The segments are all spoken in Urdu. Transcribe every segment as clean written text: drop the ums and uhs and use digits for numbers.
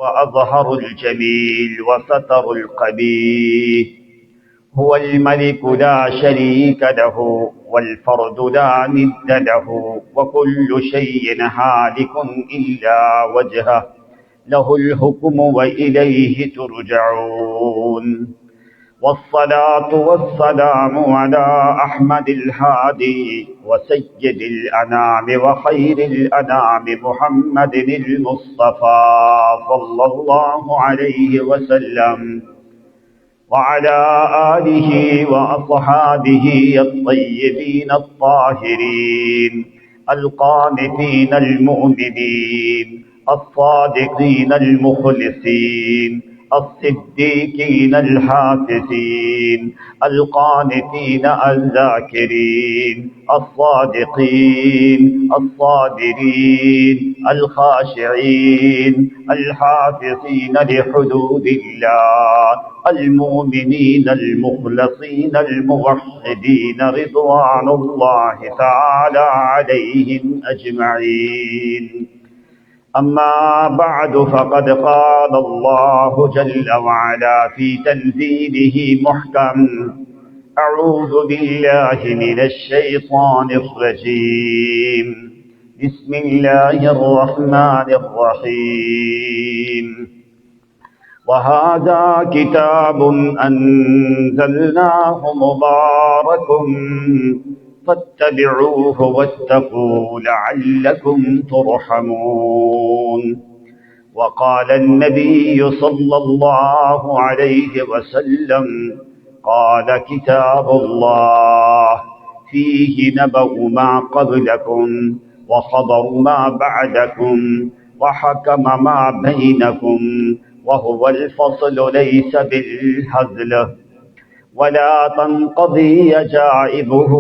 وأظهر الجميل وستر القبيح. هو الملك لا شريك له والفرد لا ند له وكل شيء هالك إلا وجهه له الحكم وإليه ترجعون. والصلاة والسلام على أحمد الهادي وسيد الأنام وخير الأنام محمد المصطفى صلى الله عليه وسلم وعلى آله وأصحابه الطيبين الطاهرين القانتين المؤمنين الصادقين المخلصين الصديقين الحافظين القانتين الذاكرين الصادقين الصابرين الخاشعين الحافظين لحدود الله المؤمنين المخلصين الموحدين رضوان الله تعالى عليهم أجمعين. أما بعد فقد قال الله جل وعلا في تنزيله محكم: أعوذ بالله من الشيطان الرجيم. بسم الله الرحمن الرحيم. وهذا كتاب أنزلناه مبارك فاتبعوه واتقوا لعلكم ترحمون. وقال النبي صلى الله عليه وسلم: قال كتاب الله فيه نبأ ما قبلكم وخبر ما بعدكم وحكم ما بينكم وهو الفصل ليس بالهزل ولا تنقضي عجائبه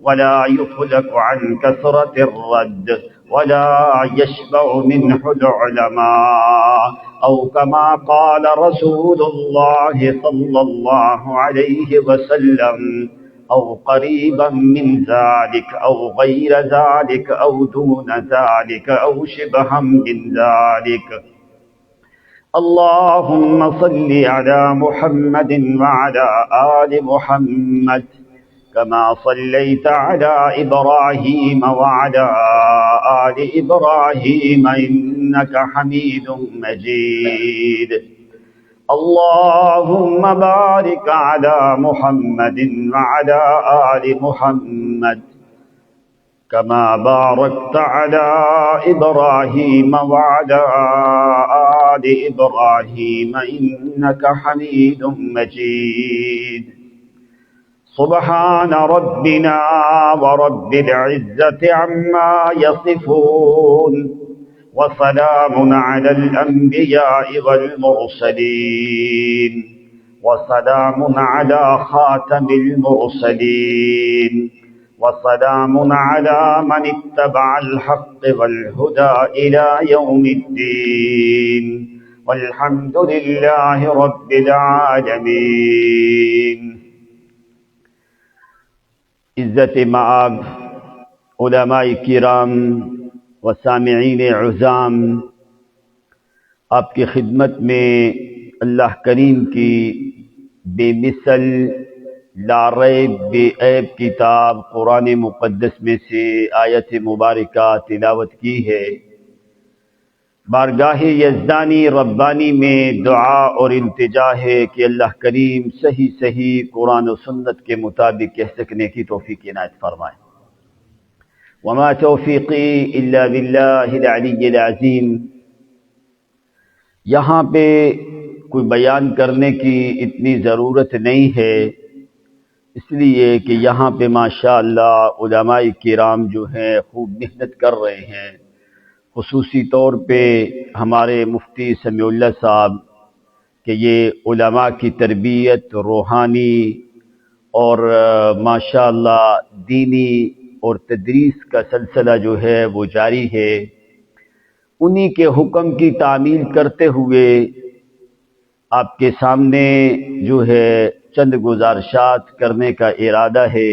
ولا يفلك عن كثرة الرد ولا يشبع منه العلماء، أو كما قال رسول الله صلى الله عليه وسلم، أو قريبا من ذلك أو غير ذلك أو دون ذلك أو شبها من ذلك. اللهم صل على محمد وعلى آل محمد كما صليت على إبراهيم وعلى آل إبراهيم إنك حميد مجيد. اللهم بارك على محمد وعلى آل محمد كما باركت على إبراهيم وعلى آل إبراهيم إنك حميد مجيد. سبحان ربنا ورب العزة عما يصفون وسلام على الأنبياء والمرسلين وسلام على خاتم المرسلين وسلام على من اتبع الحق والهدى إلى يوم الدين والحمد لله رب العالمين. عزت مآب علماء کرام و سامعین عظام، آپ کی خدمت میں اللہ کریم کی بے مثل لا ریب بے عیب کتاب قرآن مقدس میں سے آیت مبارکہ تلاوت کی ہے. بارگاہ یزدانی ربانی میں دعا اور التجا ہے کہ اللہ کریم صحیح صحیح قرآن و سنت کے مطابق کہہ سکنے کی توفیق عنایت فرمائے. وما توفیقی الا باللہ العلی العظیم. یہاں پہ کوئی بیان کرنے کی اتنی ضرورت نہیں ہے، اس لیے کہ یہاں پہ ماشاءاللہ علماء کرام جو ہیں خوب محنت کر رہے ہیں. خصوصی طور پہ ہمارے مفتی سمیع اللہ صاحب کہ یہ علماء کی تربیت روحانی اور ماشاءاللہ دینی اور تدریس کا سلسلہ جو ہے وہ جاری ہے. انہی کے حکم کی تعمیل کرتے ہوئے آپ کے سامنے جو ہے چند گزارشات کرنے کا ارادہ ہے،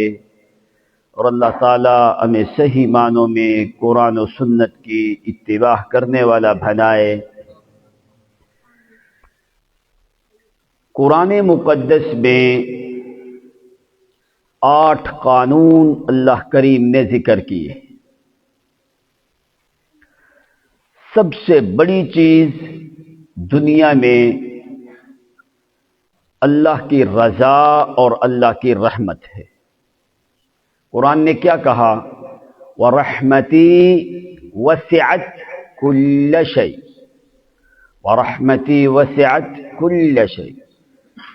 اور اللہ تعالیٰ ہمیں صحیح معنوں میں قرآن و سنت کی اتباع کرنے والا بنائے قرآن مقدس میں 8 قانون اللہ کریم نے ذکر کیے۔ سب سے بڑی چیز دنیا میں اللہ کی رضا اور اللہ کی رحمت ہے۔ قرآن نے کیا کہا؟ وَرَحْمَتِي وَسِعَتْ كُلَّ شَيْءٍ وَرَحْمَتِي وَسِعَتْ كُلَّ شَيْءٍ،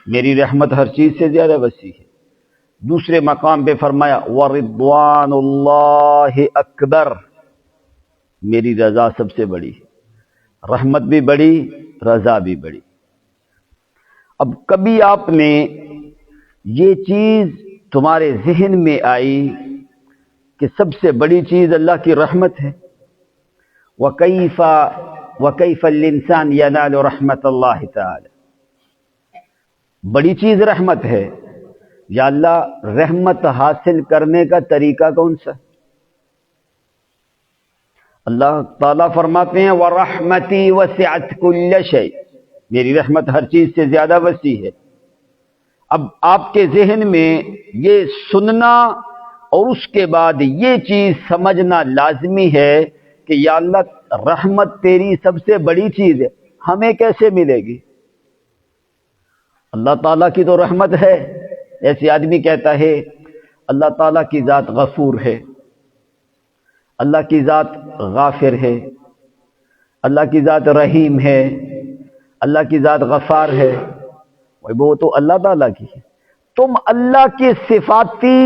میری رحمت ہر چیز سے زیادہ وسیع ہے۔ دوسرے مقام پہ فرمایا وَرِضْوَانُ اللَّهِ أَكْبَرُ، میری رضا سب سے بڑی ہے۔ رحمت بھی بڑی، رضا بھی بڑی۔ اب کبھی آپ نے یہ چیز تمہارے ذہن میں آئی کہ سب سے بڑی چیز اللہ کی رحمت ہے؟ وَكَيْفَ الْإِنسَانُ يَنَالُ رَحْمَةَ اللَّهِ تَعَالَى، بڑی چیز رحمت ہے، یا اللہ رحمت حاصل کرنے کا طریقہ کون سا؟ اللہ تعالیٰ فرماتے ہیں وَرَحْمَتِي وَسِعَتْ كُلَّ شَيْءٍ، میری رحمت ہر چیز سے زیادہ وسیع ہے۔ اب آپ کے ذہن میں یہ سننا اور اس کے بعد یہ چیز سمجھنا لازمی ہے کہ یا اللہ رحمت تیری سب سے بڑی چیز ہے، ہمیں کیسے ملے گی؟ اللہ تعالیٰ کی تو رحمت ہے۔ ایسے آدمی کہتا ہے اللہ تعالیٰ کی ذات غفور ہے، اللہ کی ذات غافر ہے، اللہ کی ذات رحیم ہے، اللہ کی ذات غفار ہے، وہ تو اللہ تعالیٰ کی ہے۔ تم اللہ کی صفاتی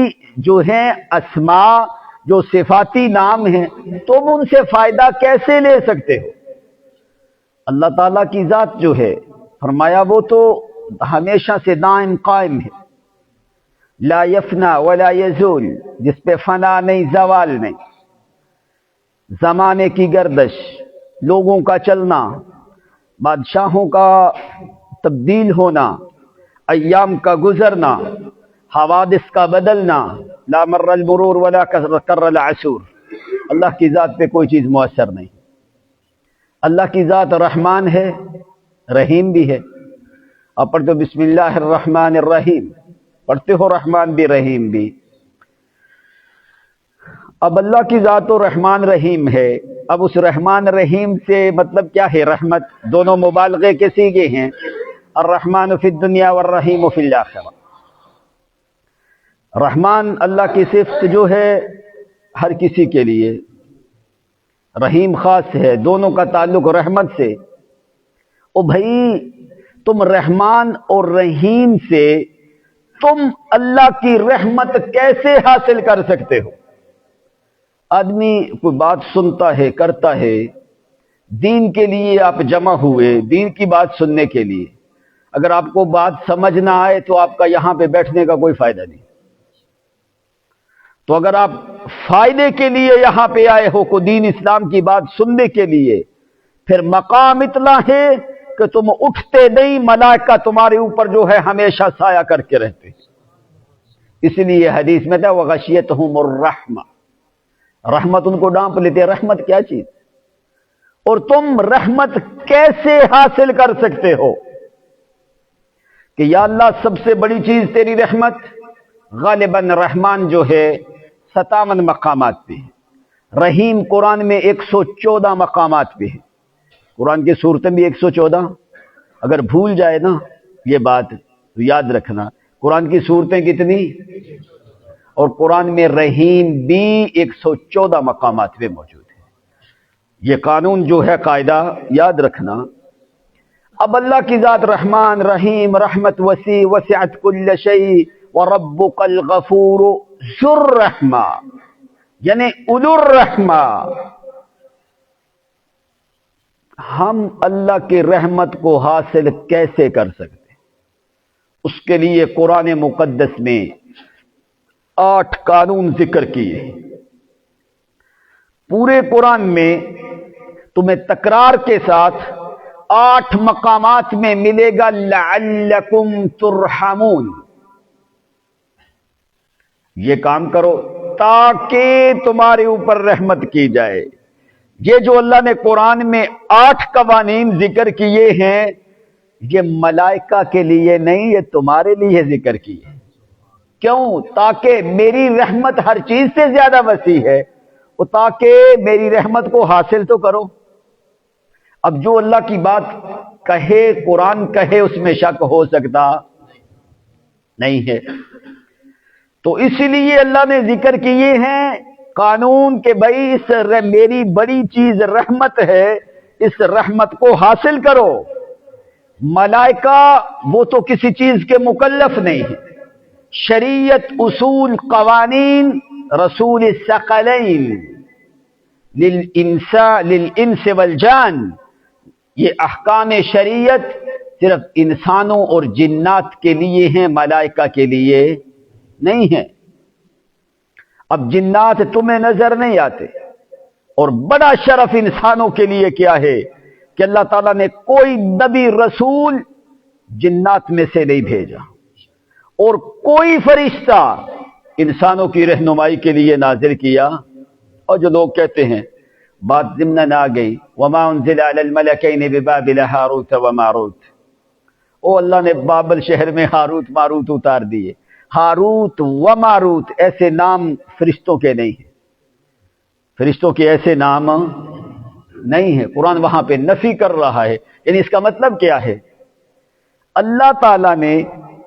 جو ہیں اسماء، جو صفاتی نام ہیں، تم ان سے فائدہ کیسے لے سکتے ہو؟ اللہ تعالیٰ کی ذات جو ہے فرمایا وہ تو ہمیشہ سے دائم قائم ہے، لا یفنا ولا یزول، جس پہ فنا نہیں زوال نہیں۔ زمانے کی گردش، لوگوں کا چلنا، بادشاہوں کا تبدیل ہونا، ایام کا گزرنا، حوادث کا بدلنا، لا مر المرور ولا کر العسور، اللہ کی ذات پہ کوئی چیز مؤثر نہیں۔ اللہ کی ذات رحمان ہے، رحیم بھی ہے۔ آپ پڑھتے ہو بسم اللہ الرحمن الرحیم، پڑھتے ہو رحمان بھی رحیم بھی۔ اب اللہ کی ذات تو رحمان رحیم ہے، اب اس رحمان رحیم سے مطلب کیا ہے؟ رحمت دونوں مبالغے کے صیغے ہیں، الرحمن فی الدنیا والرحیم فی الآخرہ۔ رحمان اللہ کی صفت جو ہے ہر کسی کے لیے، رحیم خاص ہے، دونوں کا تعلق رحمت سے۔ او بھائی تم رحمان اور رحیم سے تم اللہ کی رحمت کیسے حاصل کر سکتے ہو؟ آدمی کوئی بات سنتا ہے، کرتا ہے، دین کے لیے آپ جمع ہوئے، دین کی بات سننے کے لیے، اگر آپ کو بات سمجھ نہ آئے تو آپ کا یہاں پہ بیٹھنے کا کوئی فائدہ نہیں۔ تو اگر آپ فائدے کے لیے یہاں پہ آئے ہو کو دین اسلام کی بات سننے کے لیے، پھر مقام اتنا ہے کہ تم اٹھتے نہیں، ملائکہ تمہارے اوپر جو ہے ہمیشہ سایہ کر کے رہتے۔ اس لیے حدیث میں تھا وغشیتہم الرحمہ، رحمت ان کو ڈانپ لیتے۔ رحمت کیا چیز؟ اور تم رحمت کیسے حاصل کر سکتے ہو کہ یا اللہ سب سے بڑی چیز تیری رحمت؟ غالباً رحمان جو ہے 57 مقامات پہ ہے، رحیم قرآن میں 114 مقامات پہ ہے۔ قرآن کی صورتیں بھی 114، اگر بھول جائے نا یہ بات تو یاد رکھنا، قرآن کی صورتیں کتنی؟ اور قرآن میں رحیم بھی 114 مقامات پہ موجود ہے۔ یہ قانون جو ہے قاعدہ یاد رکھنا۔ اب اللہ کی ذات رحمان رحیم، رحمت وسیع، وسعت کل شیء، وربک الغفور ذو الرحمہ، یعنی اولو الرحمہ۔ ہم اللہ کی رحمت کو حاصل کیسے کر سکتے؟ اس کے لیے قرآن مقدس میں 8 قانون ذکر کیے۔ پورے قرآن میں تمہیں تکرار کے ساتھ 8 مقامات میں ملے گا لعلکم ترحمون، یہ کام کرو تاکہ تمہارے اوپر رحمت کی جائے۔ یہ جو اللہ نے قرآن میں 8 قوانین ذکر کیے ہیں، یہ ملائکہ کے لیے نہیں، یہ تمہارے لیے ذکر کی ہے۔ کیوں؟ تاکہ میری رحمت ہر چیز سے زیادہ وسیع ہے، وہ تاکہ میری رحمت کو حاصل تو کرو۔ اب جو اللہ کی بات کہے، قرآن کہے، اس میں شک ہو سکتا نہیں ہے۔ تو اس لیے اللہ نے ذکر کیے ہیں قانون کہ بھائی اس میری بڑی چیز رحمت ہے، اس رحمت کو حاصل کرو۔ ملائکہ وہ تو کسی چیز کے مکلف نہیں ہے، شریعت، اصول، قوانین رسول الثقلین للانس والجان، یہ احکام شریعت صرف انسانوں اور جنات کے لیے ہیں، ملائکہ کے لیے نہیں ہیں۔ اب جنات تمہیں نظر نہیں آتے، اور بڑا شرف انسانوں کے لیے کیا ہے کہ اللہ تعالیٰ نے کوئی نبی رسول جنات میں سے نہیں بھیجا، اور کوئی فرشتہ انسانوں کی رہنمائی کے لیے نازل کیا۔ اور جو لوگ کہتے ہیں بات ضمن آ گئی، وما انزل علی الملکین ببابل ہاروت و ماروت، او اللہ نے بابل شہر میں ہاروت ماروت اتار دیے۔ ہاروت و ماروت ایسے نام فرشتوں کے نہیں ہیں، فرشتوں کے ایسے نام نہیں ہیں۔ قرآن وہاں پہ نفی کر رہا ہے، یعنی اس کا مطلب کیا ہے؟ اللہ تعالیٰ نے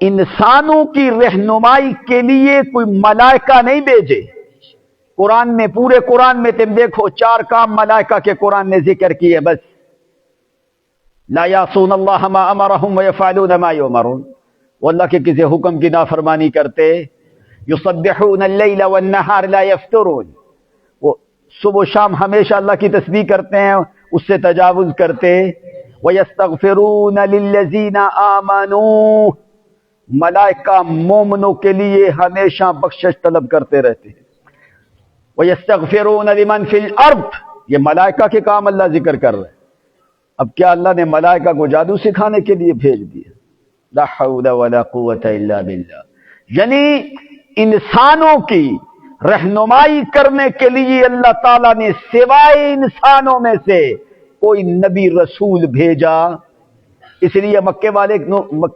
انسانوں کی رہنمائی کے لیے کوئی ملائکہ نہیں بھیجے۔ قرآن میں، پورے قرآن میں تم دیکھو 4 کام ملائکہ کے قرآن نے ذکر کیے بس۔ لا یعصون اللہ ما امرہم ویفعلون ما یؤمرون، وہ اللہ کے کسی حکم کی نافرمانی کرتے۔ یسبحون اللیل والنہار لا یفترون، وہ صبح و شام ہمیشہ اللہ کی تسبیح کرتے ہیں، اس سے تجاوز کرتے۔ ویستغفرون للذین آمنوا، ملائکہ مومنوں کے لیے ہمیشہ بخشش طلب کرتے رہتے ہیں۔ وَيَسْتَغْفِرُونَ لِمَنْ فِي الْأَرْضِ، یہ ملائکہ کے کام اللہ ذکر کر رہے ہیں۔ اب کیا اللہ نے ملائکہ کو جادو سکھانے کے لیے بھیج دیا؟ لا حول ولا قوت الا باللہ۔ یعنی انسانوں کی رہنمائی کرنے کے لیے اللہ تعالیٰ نے سوائے انسانوں میں سے کوئی نبی رسول بھیجا۔ اس لیے مکے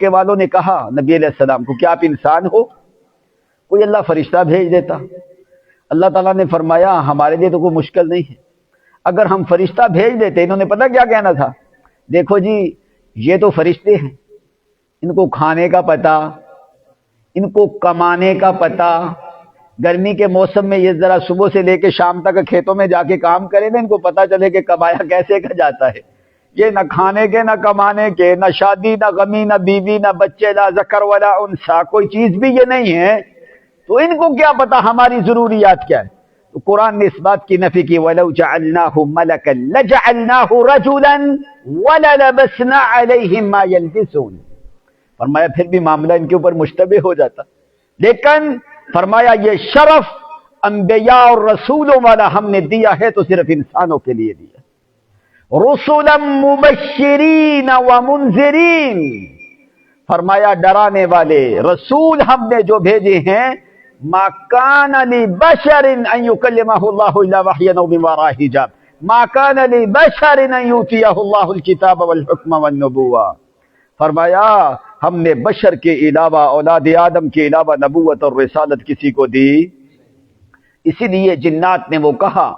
والوں نے کہا نبی علیہ السلام کو کہ آپ انسان ہو، کوئی اللہ فرشتہ بھیج دیتا۔ اللہ تعالیٰ نے فرمایا ہمارے لیے تو کوئی مشکل نہیں ہے، اگر ہم فرشتہ بھیج دیتے۔ انہوں نے پتہ کیا کہنا تھا؟ دیکھو جی یہ تو فرشتے ہیں، ان کو کھانے کا پتہ، ان کو کمانے کا پتہ، گرمی کے موسم میں یہ ذرا صبح سے لے کے شام تک کھیتوں میں جا کے کام کرے نا، ان کو پتہ چلے کہ کمایا کیسے کا جاتا ہے۔ یہ نہ کھانے کے، نہ کمانے کے، نہ شادی، نہ غمی، نہ بیوی، نہ بچے، لا ذکر ولا انثی، کوئی چیز بھی یہ نہیں ہے، تو ان کو کیا پتا ہماری ضروریات کیا ہے؟ تو قرآن نے اس بات کی نفی کی، وَلَوْ جَعَلْنَاهُ مَلَكًا لَجَعَلْنَاهُ رَجُلًا وَلَلَبَسْنَا عَلَيْهِمْ مَا يَلْبِسُونَ، فرمایا پھر بھی معاملہ ان کے اوپر مشتبہ ہو جاتا، لیکن فرمایا یہ شرف انبیاء اور رسولوں والا ہم نے دیا ہے تو صرف انسانوں کے لیے دیا۔ رُسُلًا مُبَشِّرِينَ وَمُنذِرِينَ، فرمایا ڈرانے والے رسول ہم نے جو بھیجے ہیں۔ ما کان لبشر ان یکلمہ اللہ الا وحیا او من وراء حجاب، ما کان لبشر ان یؤتیہ اللہ الکتاب والحکم والنبوہ، فرمایا ہم نے بشر کے علاوہ، اولاد آدم کے علاوہ نبوت اور رسالت کسی کو دی۔ اسی لیے جنات نے وہ کہا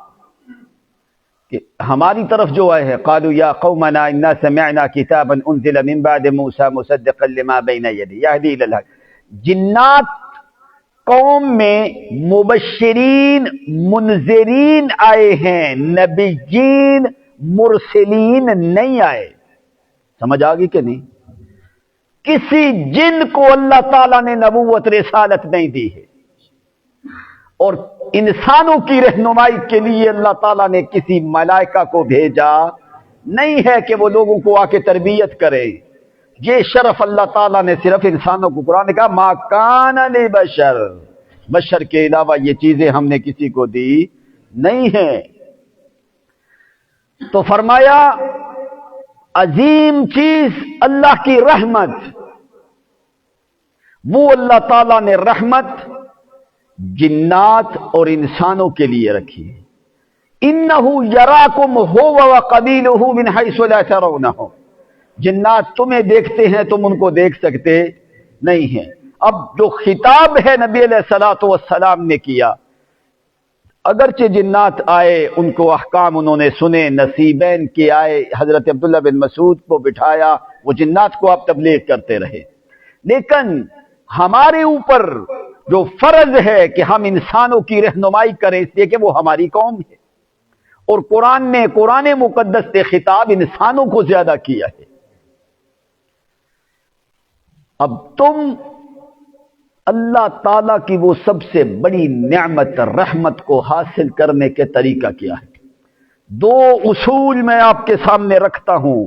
کہ ہماری طرف جو آئے ہے، قالوا یا قومنا انا سمعنا کتابا انزل من بعد موسیٰ مصدقا لما بین یدیہ یہدی الی الحق، جنات قوم میں مبشرین منذرین آئے ہیں، نبیین مرسلین نہیں آئے۔ سمجھ آگی کہ نہیں؟ کسی جن کو اللہ تعالیٰ نے نبوت رسالت نہیں دی ہے، اور انسانوں کی رہنمائی کے لیے اللہ تعالیٰ نے کسی ملائکہ کو بھیجا نہیں ہے کہ وہ لوگوں کو آ کے تربیت کرے۔ یہ شرف اللہ تعالیٰ نے صرف انسانوں کو، قرآن نے کہا ما کان لبشر، بشر کے علاوہ یہ چیزیں ہم نے کسی کو دی نہیں ہیں۔ تو فرمایا عظیم چیز اللہ کی رحمت، وہ اللہ تعالیٰ نے رحمت جنات اور انسانوں کے لیے رکھی ہے۔ انہ یراکم هو وقبیلہ من حیث لا ترونہم، جنات تمہیں دیکھتے ہیں، تم ان کو دیکھ سکتے نہیں ہیں۔ اب جو خطاب ہے نبی علیہ الصلوۃ والسلام نے کیا، اگرچہ جنات آئے، ان کو احکام انہوں نے سنے، نصیبین کے آئے، حضرت عبداللہ بن مسعود کو بٹھایا، وہ جنات کو آپ تبلیغ کرتے رہے، لیکن ہمارے اوپر جو فرض ہے کہ ہم انسانوں کی رہنمائی کریں، اس لیے کہ وہ ہماری قوم ہے، اور قرآن مقدس نے خطاب انسانوں کو زیادہ کیا ہے۔ اب تم اللہ تعالیٰ کی وہ سب سے بڑی نعمت رحمت کو حاصل کرنے کے طریقہ کیا ہے؟ دو اصول میں آپ کے سامنے رکھتا ہوں،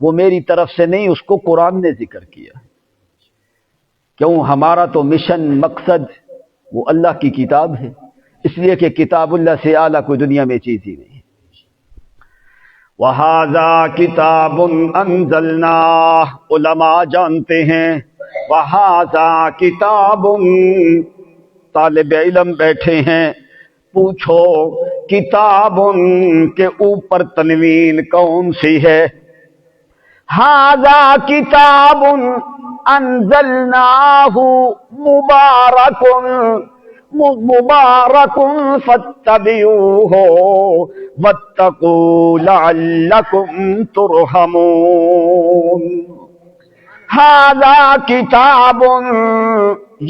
وہ میری طرف سے نہیں، اس کو قرآن نے ذکر کیا ہے۔ کیوں؟ ہمارا تو مشن، مقصد وہ اللہ کی کتاب ہے، اس لیے کہ کتاب اللہ سے اعلیٰ کوئی دنیا میں چیز ہی نہیں۔ وَهَذَا كِتَابٌ أَنزَلْنَاهُ، علماء جانتے ہیں وَهَذَا كِتَابٌ، طالب علم بیٹھے ہیں، پوچھو کتابٌ کے اوپر تنوین کون سی ہے؟ هَذَا كِتَابٌ أَنزَلْنَاهُ مُبَارَكٌ فَاتَّبِعُوهُ وَاتَّقُوا لَعَلَّكُمْ تُرْحَمُونَ۔ هَذَا كِتَابٌ،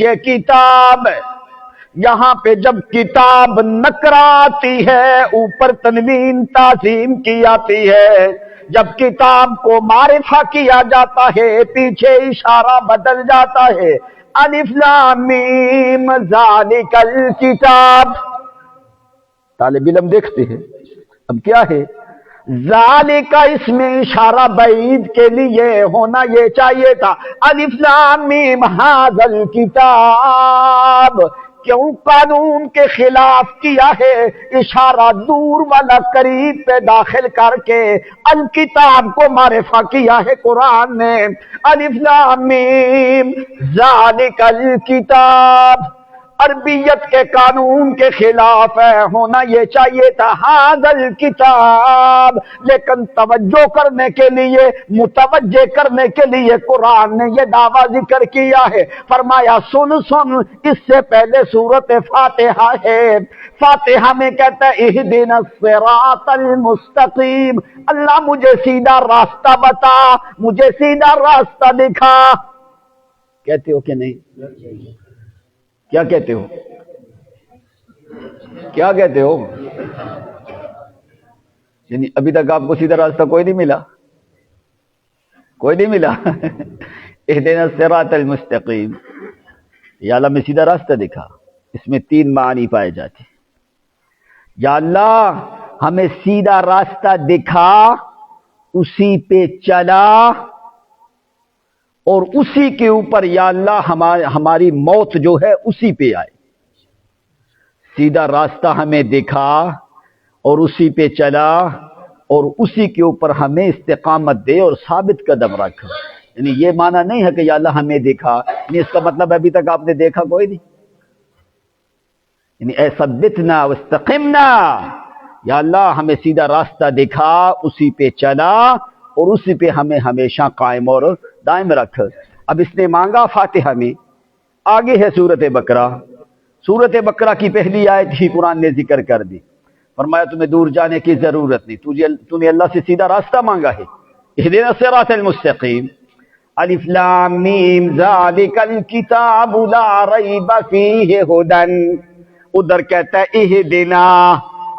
یہ کتاب، یہاں پہ جب کتاب نکرہ آتی ہے، اوپر تنوین تعظیم کی آتی ہے، جب کتاب کو معرفہ کیا جاتا ہے، پیچھے اشارہ بدل جاتا ہے، الف لام میم ذالک الکتاب، طالب علم دیکھتے ہیں اب کیا ہے، ذالک اس میں اشارہ بعید کے لیے ہونا یہ چاہیے تھا، الف لام میم ھذا الکتاب، کیوں قانون کے خلاف کیا ہے؟ اشارہ دور والا قریب پہ داخل کر کے الکتاب کو معرفہ کیا ہے قرآن نے، الف لام میم ذالک الکتاب، عربیت کے قانون کے خلاف ہے، ہونا یہ چاہیے تھا ھذا الکتاب، لیکن توجہ کرنے کے لیے، متوجہ کرنے کے لیے قرآن نے یہ دعویٰ ذکر کیا ہے، فرمایا سن سن، اس سے پہلے سورۃ فاتحہ ہے، فاتحہ میں کہتا ہے اہدنا الصراط المستقیم، اللہ مجھے سیدھا راستہ بتا، مجھے سیدھا راستہ دکھا، کہتے ہو کہ نہیں؟ کیا کہتے ہو؟ کیا کہتے ہو؟ یعنی ابھی تک آپ کو سیدھا راستہ کوئی نہیں ملا؟ کوئی نہیں ملا؟ اہدنا الصراط المستقیم، یا اللہ میں سیدھا راستہ دکھا، اس میں تین معنی پائے جاتے، یا اللہ ہمیں سیدھا راستہ دکھا، اسی پہ چلا، اور اسی کے اوپر یا اللہ ہماری موت جو ہے اسی پہ آئے، سیدھا راستہ ہمیں دکھا اور اسی پہ چلا، اور اسی کے اوپر ہمیں استقامت دے اور ثابت قدم رکھ۔ یعنی یہ معنی نہیں ہے کہ یا اللہ ہمیں دکھا، یعنی اس کا مطلب ابھی تک آپ نے دیکھا کوئی نہیں، یعنی اے ثبتنا واستقمنا، یا اللہ ہمیں سیدھا راستہ دکھا، اسی پہ چلا، اور اسی پہ ہمیں ہمیشہ قائم اور دائم رکھ۔ اب اس نے مانگا فاتحہ میں، آگے ہے سورۃ بقرہ، سورۃ بقرہ کی پہلی آیت ہی قرآن نے ذکر کر دی، فرمایا تمہیں دور جانے کی ضرورت نہیں، تو نے اللہ سے سیدھا راستہ مانگا ہے، اہدنا الصراط المستقیم، الف لام میم ذالک الکتاب لا ریب فیہ ھدی، ادھر کہتا ہے اہدنا،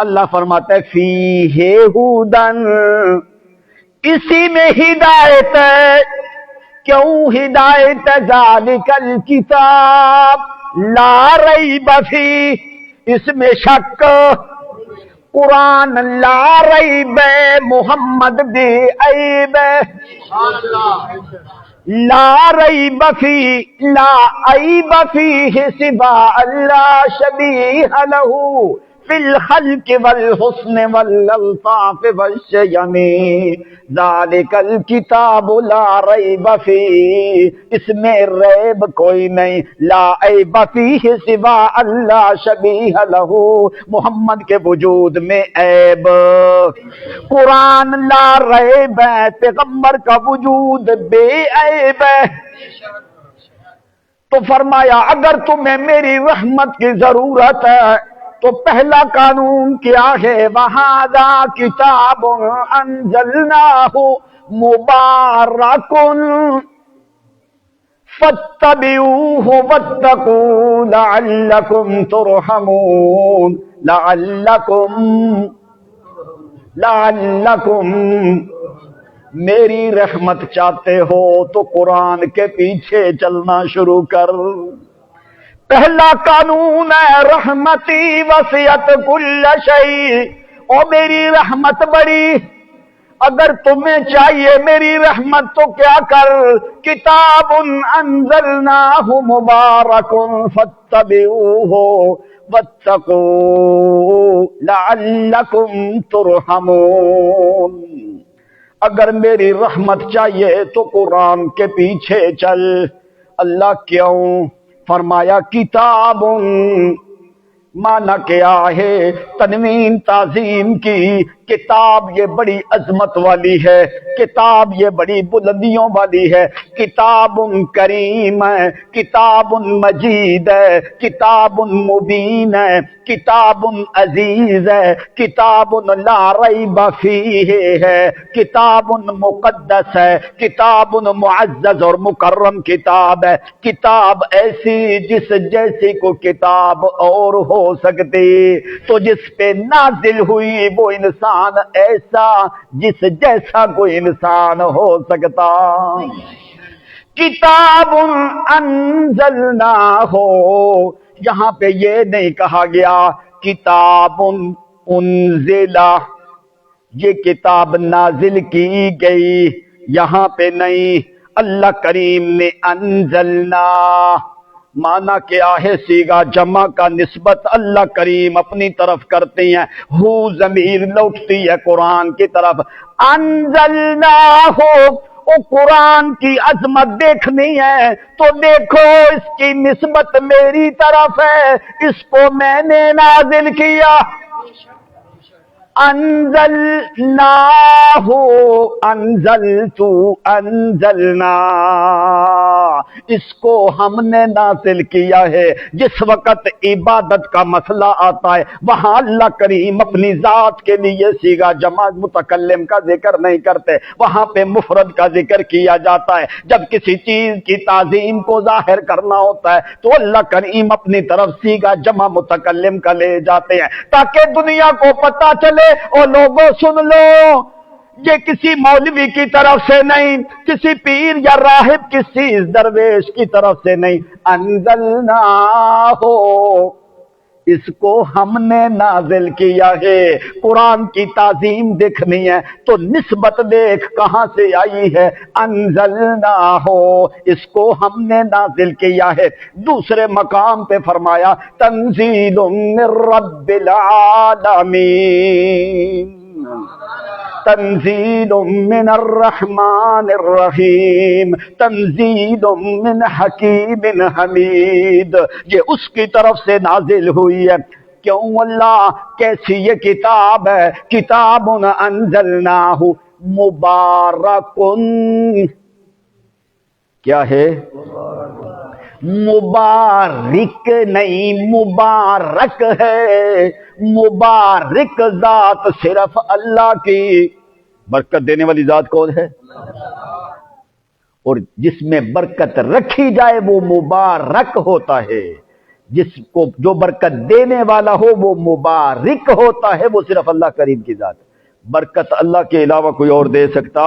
اللہ فرماتا ہے فیہ ھدی، اسی میں ہدایت ہے، کیوں ہدایت؟ ذالک الکتاب لا ریب فیہ، اس میں شک، قرآن لا ریب، محمد بے عیب، لا ریب فیہ، لا عیب فیہ سوا اللہ شبیہ لہ فی الخلق والحسن والالطاف والشیم ذالک الکتاب لا ریب فیہ، اس میں ریب کوئی نہیں، لا عیب فیہ سوا اللہ شبیہ لہ، محمد کے وجود میں عیب، قرآن لا ریب ہے، پیغمبر کا وجود بے عیب ہے۔ تو فرمایا اگر تمہیں میری رحمت کی ضرورت ہے تو پہلا قانون کیا ہے؟ وَهَذَا كِتَابٌ أَنزَلْنَاهُ مُبَارَكٌ فَاتَّبِعُوهُ وَاتَّقُوا لَعَلَّكُمْ تُرْحَمُونَ، لعلکم میری رحمت چاہتے ہو تو قرآن کے پیچھے چلنا شروع کر۔ پہلا قانون ہے رحمتی وسعت کل شیء، اور میری رحمت بڑی، اگر تمہیں چاہیے میری رحمت تو کیا کر؟ کتاب انزلناہ مبارک فاتبعوہ واتقوا لعلکم ترحمون، اگر میری رحمت چاہیے تو قرآن کے پیچھے چل۔ اللہ کیوں؟ فرمایا کتاب، معنی کیا ہے؟ تنوین تعظیم کی، کتاب یہ بڑی عظمت والی ہے، کتاب یہ بڑی بلندیوں والی ہے، کتاب کریم ہے، کتاب مجید ہے، کتاب مبین ہے، کتاب عزیز ہے، کتاب لا ریب فیہ ہے، کتاب مقدس ہے، کتاب معزز اور مکرم کتاب ہے، کتاب ایسی جس جیسی کو کتاب اور ہو سکتی، تو جس پہ نازل ہوئی وہ انسان ایسا جس جیسا کوئی انسان ہو سکتا۔ کتاب انزلنا ہو، یہاں پہ یہ نہیں کہا گیا کتاب انزلہ، یہ کتاب نازل کی گئی، یہاں پہ نہیں، اللہ کریم نے انزلنا، معنی کیا ہے؟ صیغہ جمع کا نسبت اللہ کریم اپنی طرف کرتے ہیں، ہو ضمیر لوٹتی ہے قرآن کی طرف، انزلنا ہو، او قرآن کی عظمت دیکھنی ہے تو دیکھو اس کی نسبت میری طرف ہے، اس کو میں نے نازل کیا۔ انزلنا ہو، انزلت، انزلنا، اس کو ہم نے نازل کیا ہے۔ جس وقت عبادت کا مسئلہ آتا ہے وہاں اللہ کریم اپنی ذات کے لیے صیغہ جمع متکلم کا ذکر نہیں کرتے، وہاں پہ مفرد کا ذکر کیا جاتا ہے۔ جب کسی چیز کی تعظیم کو ظاہر کرنا ہوتا ہے تو اللہ کریم اپنی طرف صیغہ جمع متکلم کا لے جاتے ہیں تاکہ دنیا کو پتہ چلے اور لوگوں سن لو، یہ کسی مولوی کی طرف سے نہیں، کسی پیر یا راہب کسی درویش کی طرف سے نہیں، انزلنا ہو، اس کو ہم نے نازل کیا ہے۔ قرآن کی تعظیم دیکھنی ہے تو نسبت دیکھ کہاں سے آئی ہے، انزلنا ہو، اس کو ہم نے نازل کیا ہے۔ دوسرے مقام پہ فرمایا تنزیل من رب العالمین، تنزیل من الرحمن الرحیم، تنزیل من حکیم حمید، یہ اس کی طرف سے نازل ہوئی ہے۔ کیوں اللہ؟ کیسی یہ کتاب ہے؟ کتاب انزلناہ مبارک، کیا ہے؟ مبارک نہیں، مبارک ہے، مبارک ذات صرف اللہ کی، برکت دینے والی ذات کون ہے؟ اور جس میں برکت رکھی جائے وہ مبارک ہوتا ہے، جس کو جو برکت دینے والا ہو وہ مبارک ہوتا ہے، وہ صرف اللہ کریم کی ذات۔ برکت اللہ کے علاوہ کوئی اور دے سکتا؟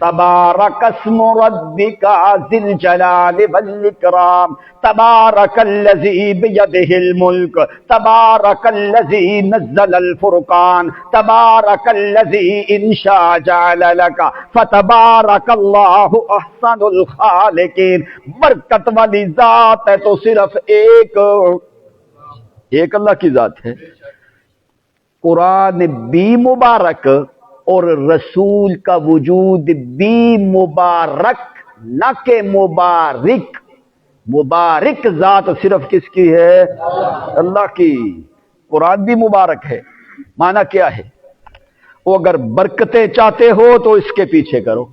تبارک اسم ربک ذی الجلال والاکرام، تبارک الذی بیدہ الملک، تبارک الذی نزل الفرقان، تبارک الذی ان شاء جعل لک، فتبارک اللہ احسن الخالقین۔ برکت والی ذات ہے تو صرف ایک اللہ کی ذات ہے۔ قرآن بھی مبارک اور رسول کا وجود بھی مبارک، نہ کہ مبارک۔ مبارک ذات صرف کس کی ہے؟ اللہ کی۔ قرآن بھی مبارک ہے، معنی کیا ہے؟ وہ اگر برکتیں چاہتے ہو تو اس کے پیچھے کرو،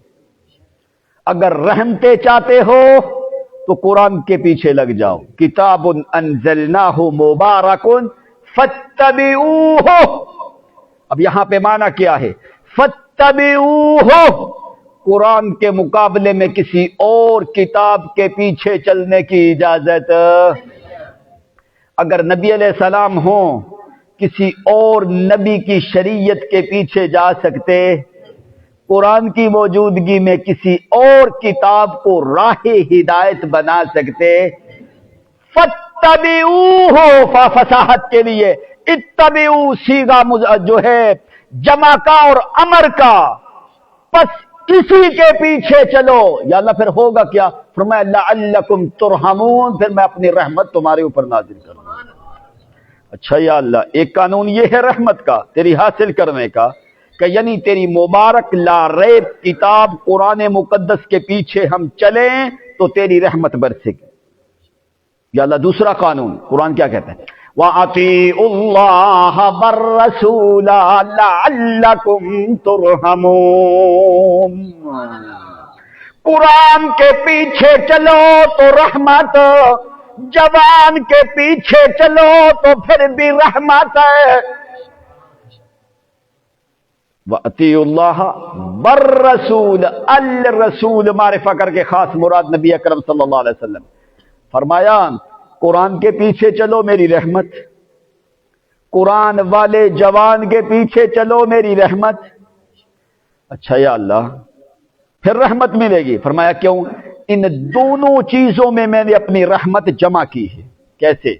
اگر رحمتیں چاہتے ہو تو قرآن کے پیچھے لگ جاؤ۔ کتاب انزلناہ مبارک فاتبعوہ۔ اب یہاں پہ معنی کیا ہے؟ فاتبعوہ، قرآن کے مقابلے میں کسی اور کتاب کے پیچھے چلنے کی اجازت۔ اگر نبی علیہ السلام ہوں، کسی اور نبی کی شریعت کے پیچھے جا سکتے، قرآن کی موجودگی میں کسی اور کتاب کو راہ ہدایت بنا سکتے۔ فاتبعوہ، فصاحت کے لیے اتبعو صیغہ جو ہے جمع کا اور امر کا، پس اسی کے پیچھے چلو۔ یا اللہ پھر ہوگا کیا؟ فرمایا لعلکم ترحمون، پھر میں اپنی رحمت تمہارے اوپر نازل کروں۔ اچھا یا اللہ، ایک قانون یہ ہے رحمت کا تیری حاصل کرنے کا کہ یعنی تیری مبارک لا ریب کتاب قرآن مقدس کے پیچھے ہم چلیں تو تیری رحمت برسے گی۔ یا اللہ دوسرا قانون قرآن کیا کہتا ہے؟ وَأَطِيعُوا اللَّهَ وَالرَّسُولَ لَعَلَّكُمْ تُرْحَمُونَ۔ قرآن کے پیچھے چلو تو رحمت، جوان کے پیچھے چلو تو پھر بھی رحمت ہے۔ وَأَطِيعُوا اللَّهَ وَالرَّسُولَ، الرسول معرفہ کر کے خاص مراد نبی اکرم صلی اللہ علیہ وسلم۔ فرمایا قرآن کے پیچھے چلو میری رحمت، قرآن والے جوان کے پیچھے چلو میری رحمت۔ اچھا یا اللہ پھر رحمت ملے گی؟ فرمایا کیوں؟ ان دونوں چیزوں میں میں نے اپنی رحمت جمع کی ہے۔ کیسے؟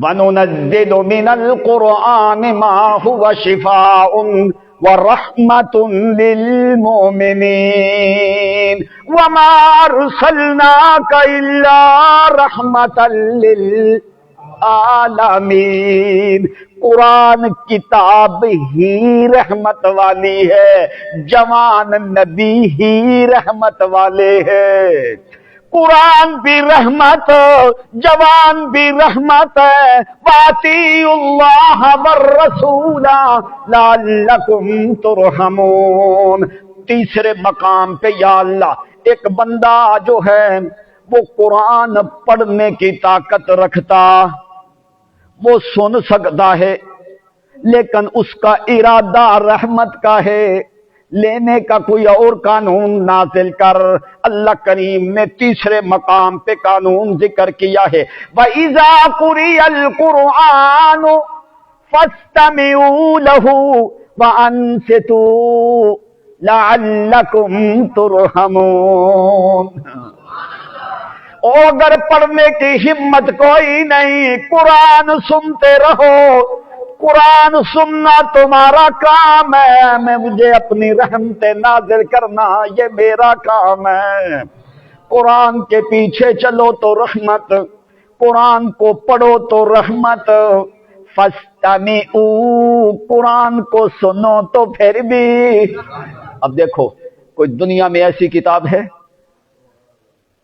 وَنُنَزِّلُ مِنَ الْقُرْآنِ مَا هُوَ شِفَاءٌ وَرَحْمَةٌ لِّلْمُؤْمِنِينَ وَمَا أَرْسَلْنَاكَ إِلَّا رَحْمَةً لِّلْعَالَمِينَ۔ قرآن کتاب ہی رحمت والی ہے، جوان نبی ہی رحمت والے ہیں۔ قرآن بھی رحمت، جوان بھی رحمت ہے۔ وَأَطِيعُوا اللَّهَ وَالرَّسُولَ لَعَلَّكُمْ تُرْحَمُونَ۔ تیسرے مقام پہ یا اللہ ایک بندہ جو ہے وہ قرآن پڑھنے کی طاقت رکھتا، وہ سن سکتا ہے، لیکن اس کا ارادہ رحمت کا ہے، لینے کا کوئی اور قانون نازل کر۔ اللہ کریم نے تیسرے مقام پہ قانون ذکر کیا ہے، وَإِذَا قُرِئَ الْقُرْآنُ فَاسْتَمِعُوا لَهُ وَأَنصِتُوا لَعَلَّكُمْ تُرْحَمُونَ۔ اور اگر پڑھنے کی ہمت کوئی نہیں، قرآن سنتے رہو، قرآن سننا تمہارا کام ہے، میں مجھے اپنی رحمت نازل کرنا یہ میرا کام ہے۔ قرآن کے پیچھے چلو تو رحمت، قرآن کو پڑھو تو رحمت۔ فاستمعوا، قرآن کو سنو تو پھر بھی۔ اب دیکھو کوئی دنیا میں ایسی کتاب ہے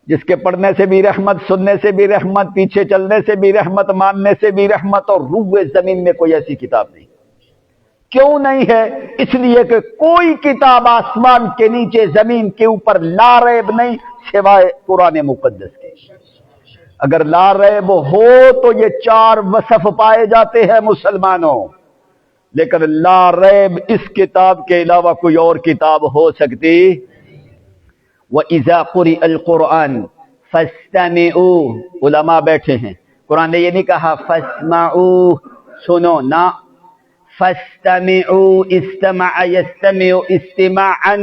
جس کے پڑھنے سے بھی رحمت، سننے سے بھی رحمت، پیچھے چلنے سے بھی رحمت، ماننے سے بھی رحمت، اور روئے زمین میں کوئی ایسی کتاب نہیں۔ کیوں نہیں ہے؟ اس لیے کہ کوئی کتاب آسمان کے نیچے زمین کے اوپر لا ریب نہیں سوائے قرآن مقدس کے۔ اگر لا ریب ہو تو یہ چار وصف پائے جاتے ہیں مسلمانوں، لیکن لا ریب اس کتاب کے علاوہ کوئی اور کتاب ہو سکتی؟ وَإِذَا قُرِئَ الْقُرْآنُ فَاسْتَمِعُوا، علماء بیٹھے ہیں، قرآن نے یہ نہیں کہا فَاسْمَعُوا سنو، نہ، فَاسْتَمِعُوا استمع يستمع استماعا،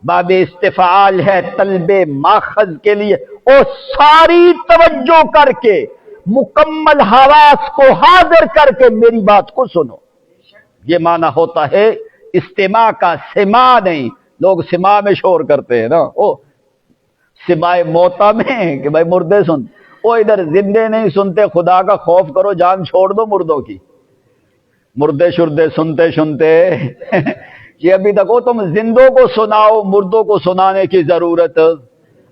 باب استفعال ہے طلب ماخذ کے لیے، اور ساری توجہ کر کے مکمل حواس کو حاضر کر کے میری بات کو سنو۔ یہ معنی ہوتا ہے استماع کا، سماع نہیں۔ لوگ سماع میں شور کرتے ہیں نا، او سماع موتا میں کہ بھائی مردے سن، وہ ادھر زندے نہیں سنتے، خدا کا خوف کرو، جان چھوڑ دو مردوں کی۔ مردے شردے سنتے سنتے یہ ابھی تک وہ تم زندوں کو سناؤ، مردوں کو سنانے کی ضرورت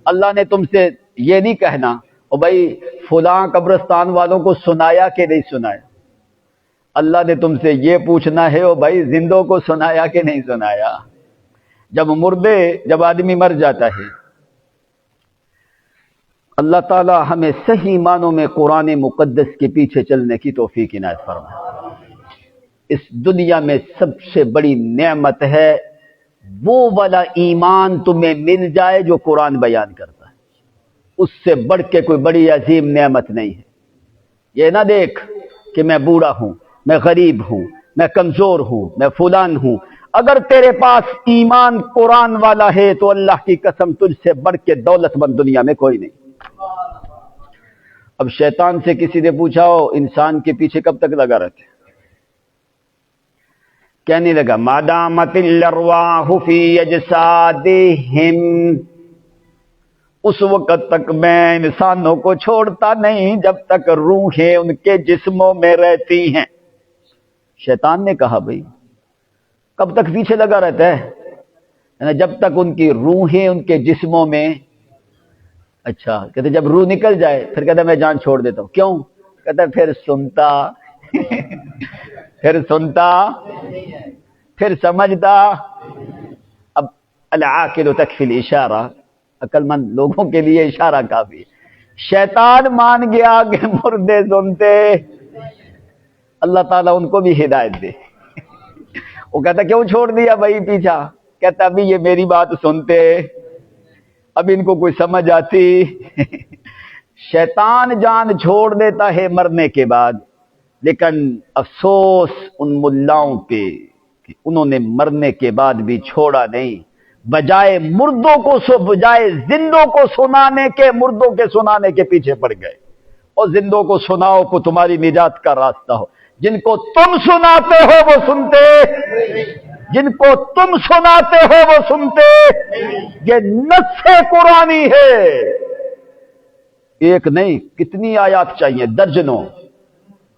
اللہ نے تم سے یہ نہیں کہنا او بھائی فلاں قبرستان والوں کو سنایا کہ نہیں سنایا، اللہ نے تم سے یہ پوچھنا ہے او بھائی زندوں کو سنایا کہ نہیں سنایا۔ جب آدمی مر جاتا ہے، اللہ تعالی ہمیں صحیح معنوں میں قرآن مقدس کے پیچھے چلنے کی توفیق عنایت فرمائے۔ اس دنیا میں سب سے بڑی نعمت ہے وہ والا ایمان تمہیں مل جائے جو قرآن بیان کرتا ہے، اس سے بڑھ کے کوئی بڑی عظیم نعمت نہیں ہے۔ یہ نہ دیکھ کہ میں بوڑھا ہوں، میں غریب ہوں، میں کمزور ہوں، میں فلان ہوں، اگر تیرے پاس ایمان قرآن والا ہے تو اللہ کی قسم تجھ سے بڑھ کے دولت مند دنیا میں کوئی نہیں۔ اب شیطان سے کسی نے پوچھا ہو انسان کے پیچھے کب تک لگا رہتے، کہنے لگا مادامت الارواح فی اجسادہم، اس وقت تک میں انسانوں کو چھوڑتا نہیں جب تک روحیں ان کے جسموں میں رہتی ہیں۔ شیطان نے کہا بھئی کب تک پیچھے لگا رہتا ہے؟ جب تک ان کی روحیں ان کے جسموں میں۔ اچھا کہتے جب روح نکل جائے پھر کہتا میں جان چھوڑ دیتا ہوں، کیوں؟ کہتا پھر سنتا پھر سنتا پھر سمجھتا۔ اب العاقل تکفی الاشارہ، عقل مند لوگوں کے لیے اشارہ کافی۔ شیطان مان گیا کہ مردے سنتے، اللہ تعالیٰ ان کو بھی ہدایت دے۔ وہ کہتا کیوں چھوڑ دیا بھائی پیچھا؟ کہتا ابھی یہ میری بات سنتے، اب ان کو کوئی سمجھ آتی۔ شیطان جان چھوڑ دیتا ہے مرنے کے بعد، لیکن افسوس ان ملاؤں پہ کہ انہوں نے مرنے کے بعد بھی چھوڑا نہیں، بجائے بجائے زندوں کو سنانے کے مردوں کے سنانے کے پیچھے پڑ گئے۔ اور زندوں کو سناؤ کو تمہاری نجات کا راستہ ہو، جن کو تم سناتے ہو وہ سنتے، جن کو تم سناتے ہو وہ سنتے، یہ نص قرآنی ہے۔ ایک نہیں کتنی آیات چاہیے، درجنوں۔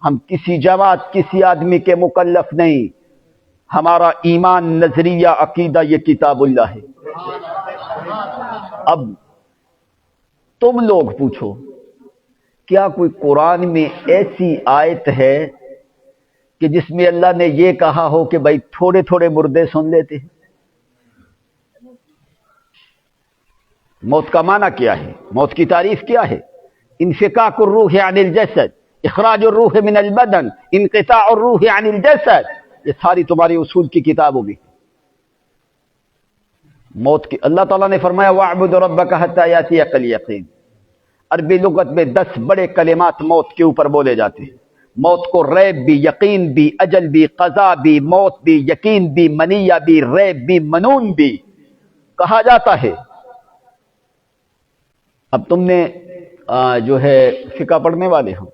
ہم کسی جماعت کسی آدمی کے مکلف نہیں، ہمارا ایمان نظریہ عقیدہ یہ کتاب اللہ ہے۔ اب تم لوگ پوچھو کیا کوئی قرآن میں ایسی آیت ہے کہ جس میں اللہ نے یہ کہا ہو کہ بھائی تھوڑے تھوڑے مردے سن لیتے ہیں؟ موت کا معنی کیا ہے؟ موت کی تعریف کیا ہے؟ انفکاک الروح عن الجسد، اخراج الروح من البدن، انقطاع الروح عن الجسد، یہ ساری تمہاری اصول کی کتاب ہوگی۔ موت کی اللہ تعالیٰ نے فرمایا وَاعْبُدْ رَبَّكَ حَتَّى يَأْتِيَكَ الْيَقِينُ۔ عربی لغت میں 10 بڑے کلمات موت کے اوپر بولے جاتے ہیں۔ موت کو ریب بھی، یقین بھی، اجل بھی، قضا بھی، موت بھی، یقین بھی، منیہ بھی، ریب بھی، منون بھی کہا جاتا ہے۔ اب تم نے جو ہے فقہ پڑھنے والے ہو،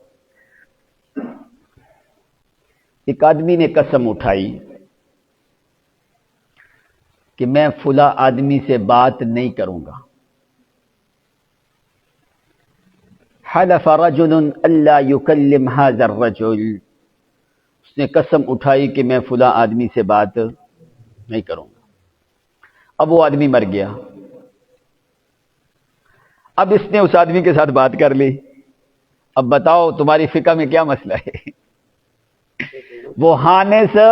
ایک آدمی نے قسم اٹھائی کہ میں فلاں آدمی سے بات نہیں کروں گا۔ حلف رجل الا يكلم هذا الرجل، اس نے قسم اٹھائی کہ میں فلاں آدمی سے بات نہیں کروں گا۔ اب وہ آدمی مر گیا، اب اس نے اس آدمی کے ساتھ بات کر لی۔ اب بتاؤ تمہاری فقہ میں کیا مسئلہ ہے؟ وہ ہانے سے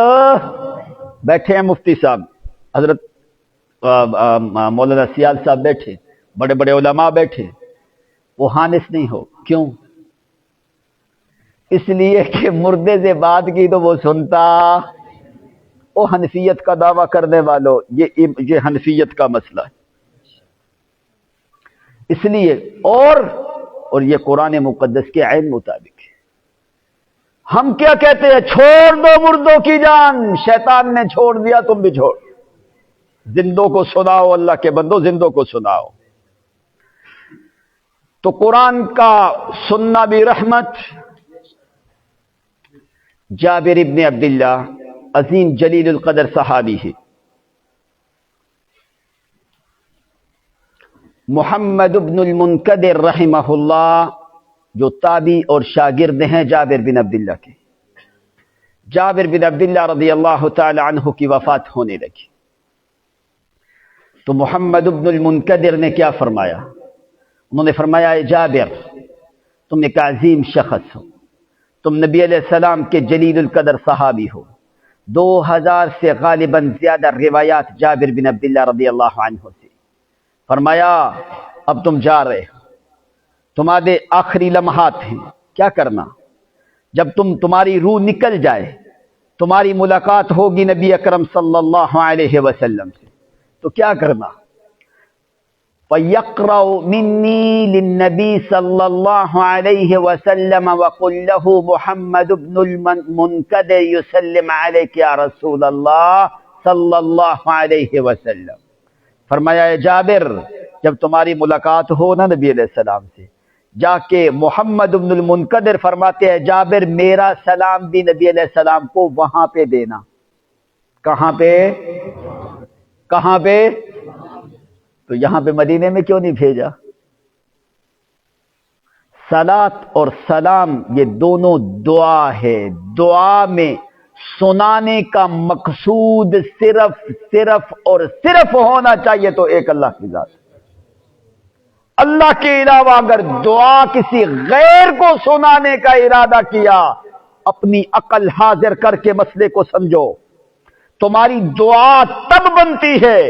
بیٹھے ہیں مفتی صاحب، حضرت مولانا سیال صاحب بیٹھے، بڑے بڑے علماء بیٹھے، وہ حانس نہیں ہو۔ کیوں؟ اس لیے کہ مردے سے بات کی تو وہ سنتا۔ وہ حنفیت کا دعویٰ کرنے والوں، یہ حنفیت کا مسئلہ ہے۔ اس لیے اور یہ قرآن مقدس کے عین مطابق ہے۔ ہم کیا کہتے ہیں؟ چھوڑ دو مردوں کی جان، شیطان نے چھوڑ دیا تم بھی چھوڑ۔ زندوں کو سناؤ، اللہ کے بندو زندوں کو سناؤ۔ تو قرآن کا سننا بھی رحمت۔ جابر ابن عبداللہ عظیم جلیل القدر صحابی ہے، محمد ابن المنکدر رحمہ اللہ جو تابعی اور شاگرد ہیں جابر بن عبداللہ کے، جابر بن عبداللہ رضی اللہ تعالی عنہ کی وفات ہونے لگی تو محمد بن المنکدر نے کیا فرمایا؟ انہوں نے فرمایا اے جابر، تم ایک عظیم شخص ہو، تم نبی علیہ السلام کے جلیل القدر صحابی ہو، 2000 سے غالباً زیادہ روایات جابر بن عبداللہ رضی اللہ عنہ سے۔ فرمایا اب تم جا رہے ہو، تمہارے آخری لمحات ہیں، کیا کرنا؟ جب تمہاری روح نکل جائے، تمہاری ملاقات ہوگی نبی اکرم صلی اللہ علیہ وسلم سے، تو کیا کرنا؟ فَيَقْرَأُ مِنِّي لِلنَّبِي صلی اللہ علیہ وسلم وَقُلْ لَهُ مُحَمَّدُ بْنُ الْمُنْكَدِرِ يُسَلِّمْ عَلَيْكَ يَا رسول اللہ صلی اللہ علیہ وسلم۔ فرمایا اے جابر، جب تمہاری ملاقات ہو نا نبی علیہ السلام سے، جا کے محمد بن المنکدر فرماتے ہیں جابر میرا سلام بھی نبی علیہ السلام کو وہاں پہ دینا۔ کہاں پہ؟ کہاں پہ؟ تو یہاں پہ مدینے میں کیوں نہیں بھیجا؟ صلاۃ اور سلام یہ دونوں دعا ہے، دعا میں سنانے کا مقصود صرف اور صرف ہونا چاہیے تو ایک اللہ کی ذات۔ اللہ کے علاوہ اگر دعا کسی غیر کو سنانے کا ارادہ کیا، اپنی عقل حاضر کر کے مسئلے کو سمجھو۔ تمہاری دعا تب بنتی ہے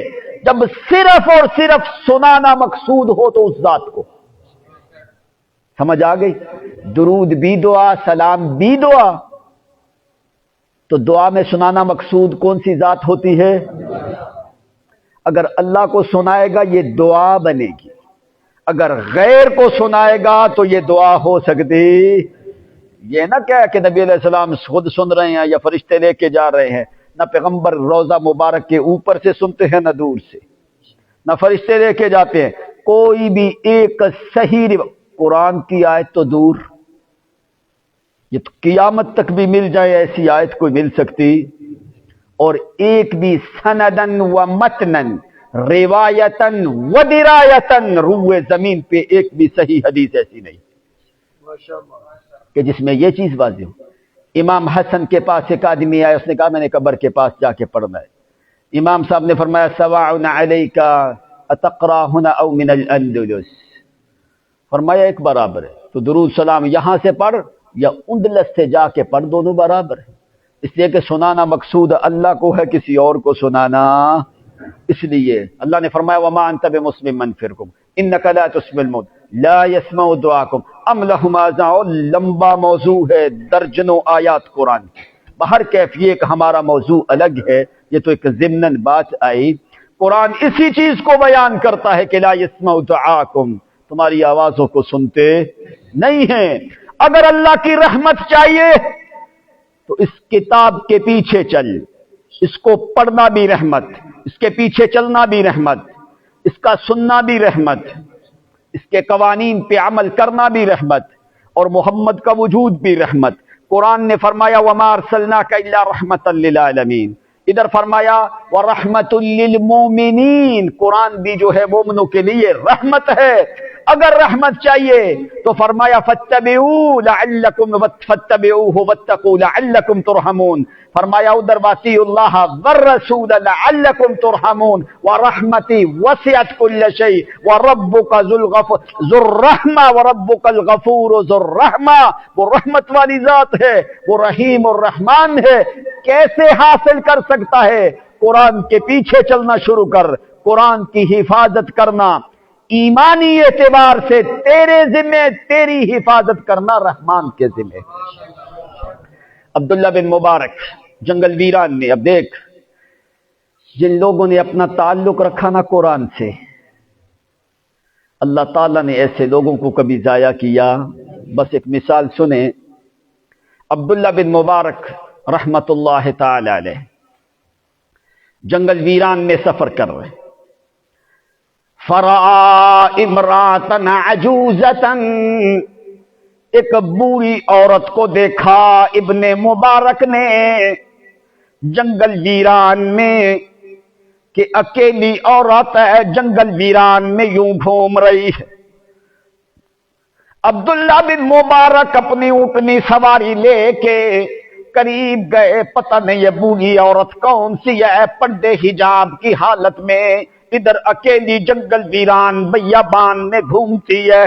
جب صرف اور صرف سنانا مقصود ہو تو اس ذات کو۔ سمجھ آ گئی؟ درود بھی دعا، سلام بھی دعا، تو دعا میں سنانا مقصود کون سی ذات ہوتی ہے؟ اگر اللہ کو سنائے گا یہ دعا بنے گی، اگر غیر کو سنائے گا تو یہ دعا ہو سکتی۔ یہ نہ کہہ کہ نبی علیہ السلام خود سن رہے ہیں یا فرشتے لے کے جا رہے ہیں، نہ پیغمبر روضہ مبارک کے اوپر سے سنتے ہیں نہ دور سے، نہ فرشتے لے کے جاتے ہیں۔ کوئی بھی ایک صحیح قرآن کی آیت تو دور، یہ تو قیامت تک بھی مل جائے ایسی آیت کوئی مل سکتی، اور ایک بھی سندن و متنن روایتن و درایتن روئے زمین پہ ایک بھی صحیح حدیث ایسی نہیں کہ جس میں یہ چیز واضح ہو۔ امام حسن کے پاس ایک آدمی آیا، اس نے کہا میں نے قبر کے پاس جا کے پڑھنا ہے۔ امام صاحب نے فرمایا سواء علیک اتقرا ہنا او من الاندلس، فرمایا ایک برابر ہے، تو درود سلام یہاں سے پڑھ یا اندلس سے جا کے پڑھ، دونوں برابر ہے۔ اس لیے کہ سنانا مقصود اللہ کو ہے، کسی اور کو سنانا۔ اس لیے اللہ نے فرمایا وما انت بمسمع من فی القبور انک لا تسمع الموت لا يسمع دعاکم ام لهم آذان، لمبا موضوع ہے، درجنوں آیات قرآن کی۔ بہر کیف یہ کہ ہمارا موضوع الگ ہے، یہ تو ایک ضمناً بات آئی۔ قرآن اسی چیز کو بیان کرتا ہے کہ لا يسمع دعاکم، تمہاری آوازوں کو سنتے نہیں ہیں۔ اگر اللہ کی رحمت چاہیے تو اس کتاب کے پیچھے چل، اس کو پڑھنا بھی رحمت، اس کے پیچھے چلنا بھی رحمت، اس کا سننا بھی رحمت، اس کے قوانین پہ عمل کرنا بھی رحمت، اور محمد کا وجود بھی رحمت۔ قرآن نے فرمایا وما ارسلناک الا رحمتا للعالمین، ادھر فرمایا ورحمت للمؤمنین، قرآن بھی جو ہے مومنوں کے لیے رحمت ہے۔ اگر رحمت چاہیے تو فرمایا فاتبعوا لعلکم فاتبعوه واتقوا لعلکم ترحمون، فرمایا ادھر واطیعوا اللہ والرسول لعلکم ترحمون ورحمتی وسعت كل شيء وربک ذو الرحمہ وربک الغفور ذو الرحمہ، وہ رحمت والی ذات ہے، وہ رحیم الرحمن ہے۔ کیسے حاصل کر سکتا ہے؟ قرآن کے پیچھے چلنا شروع کر، قرآن کی حفاظت کرنا، ایمانی اعتبار سے تیرے ذمہ، تیری حفاظت کرنا رحمان کے ذمہ۔ عبداللہ بن مبارک جنگل ویران میں، اب دیکھ جن لوگوں نے اپنا تعلق رکھا نا قرآن سے، اللہ تعالیٰ نے ایسے لوگوں کو کبھی ضائع کیا؟ بس ایک مثال سنیں، عبداللہ بن مبارک رحمت اللہ تعالی علیہ جنگل ویران میں سفر کر رہے، فرآ امراتن عجوزتن، ایک بوڑھی عورت کو دیکھا ابن مبارک نے جنگل ویران میں، کہ اکیلی عورت ہے جنگل ویران میں یوں گھوم رہی ہے۔ عبداللہ بن مبارک اپنی اونٹنی سواری لے کے قریب گئے، پتہ نہیں یہ بوڑھی عورت کون سی ہے، پردے حجاب کی حالت میں ادھر اکیلی جنگل ویران بیابان میں گھومتی ہے۔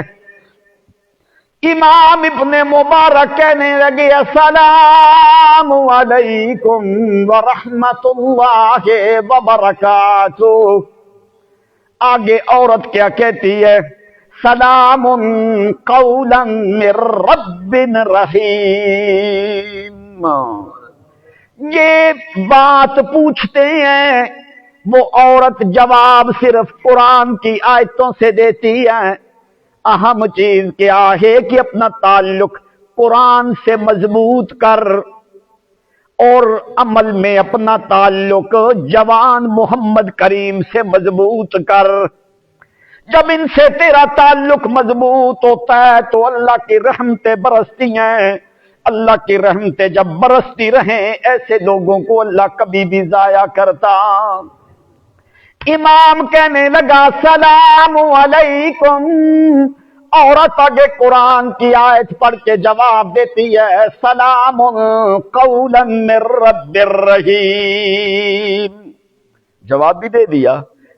امام ابن مبارک کہنے لگے السلام علیکم ورحمۃ اللہ وبرکاتہ۔ آگے عورت کیا کہتی ہے؟ سلام قولا من رب رحیم۔ یہ بات پوچھتے ہیں، وہ عورت جواب صرف قرآن کی آیتوں سے دیتی ہے۔ اہم چیز کیا ہے کہ اپنا تعلق قرآن سے مضبوط کر اور عمل میں اپنا تعلق جوان محمد کریم سے مضبوط کر۔ جب ان سے تیرا تعلق مضبوط ہوتا ہے تو اللہ کی رحمتیں برستی ہیں۔ اللہ کی رحمتیں جب برستی رہیں، ایسے لوگوں کو اللہ کبھی بھی ضائع کرتا۔ امام کہنے لگا سلام علیکم، عورت آگے قرآن کی آیت پڑھ کے جواب دیتی ہے سلام قولا من رب الرحیم۔ جواب بھی دے دیا،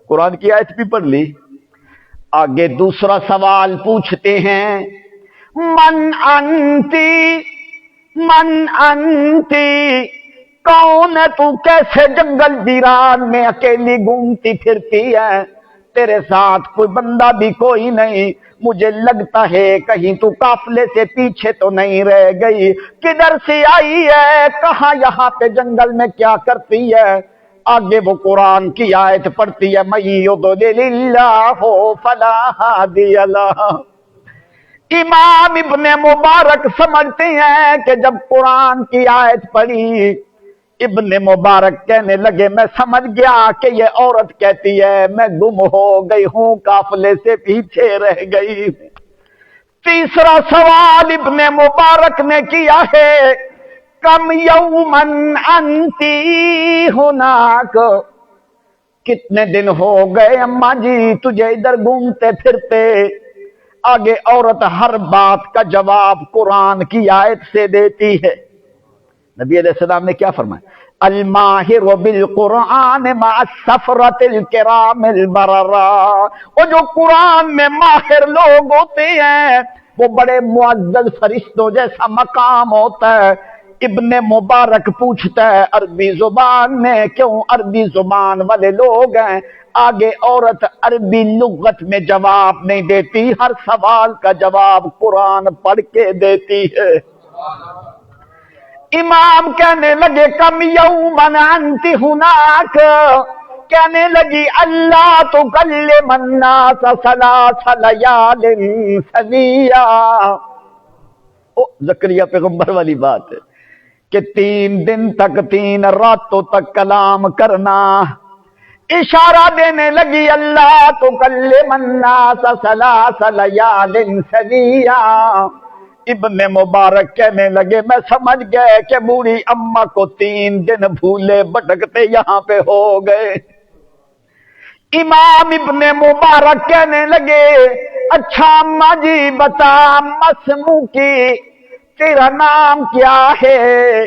قرآن کی آیت بھی پڑھ لی۔ آگے دوسرا سوال پوچھتے ہیں من انتی، من انتی، کون ہے تو؟ کیسے جنگل ویران میں اکیلی گھومتی پھرتی ہے؟ تیرے ساتھ کوئی بندہ بھی کوئی نہیں، مجھے لگتا ہے کہیں تو قافلے سے پیچھے تو نہیں رہ گئی، کدھر سے آئی ہے، کہاں یہاں پہ جنگل میں کیا کرتی ہے؟ آگے وہ قرآن کی آیت پڑھتی ہے من یضلل اللہ فلا ہادی لہ۔ امام ابن مبارک سمجھتے ہیں کہ جب قرآن کی آیت پڑھی، ابن مبارک کہنے لگے میں سمجھ گیا کہ یہ عورت کہتی ہے میں گم ہو گئی ہوں، قافلے سے پیچھے رہ گئی۔ تیسرا سوال ابن مبارک نے کیا ہے کم یومن انتی ہناک، کتنے دن ہو گئے اماں جی تجھے ادھر گھومتے پھرتے؟ آگے عورت ہر بات کا جواب قرآن کی آیت سے دیتی ہے۔ نبی علیہ السلام نے کیا فرمایا؟ الماہر بالقرآن مع السفرۃ الکرام البرراء۔ وہ جو قرآن میں ماہر لوگ ہوتے ہیں وہ بڑے معزز فرشتوں جیسا مقام ہوتا ہے۔ ابن مبارک پوچھتا ہے عربی زبان میں کیوں؟ عربی زبان والے لوگ ہیں۔ آگے عورت عربی لغت میں جواب نہیں دیتی، ہر سوال کا جواب قرآن پڑھ کے دیتی ہے۔ امام کہنے لگے کم یومن انت ہناک، کہنے لگی اللہ تکلم الناس ثلاث لیال سویا۔ زکریا پیغمبر والی بات ہے کہ 3 دن تک 3 راتوں تک کلام کرنا۔ اشارہ دینے لگی اللہ تکلم الناس ثلاث لیال سویا۔ ابن مبارک کہنے لگے میں سمجھ گئے کہ بوڑھی اماں کو 3 دن بھولے بھٹکتے یہاں پہ ہو گئے۔ امام ابن مبارک کہنے لگے اچھا اماں جی بتا مسمو کی تیرا نام کیا ہے؟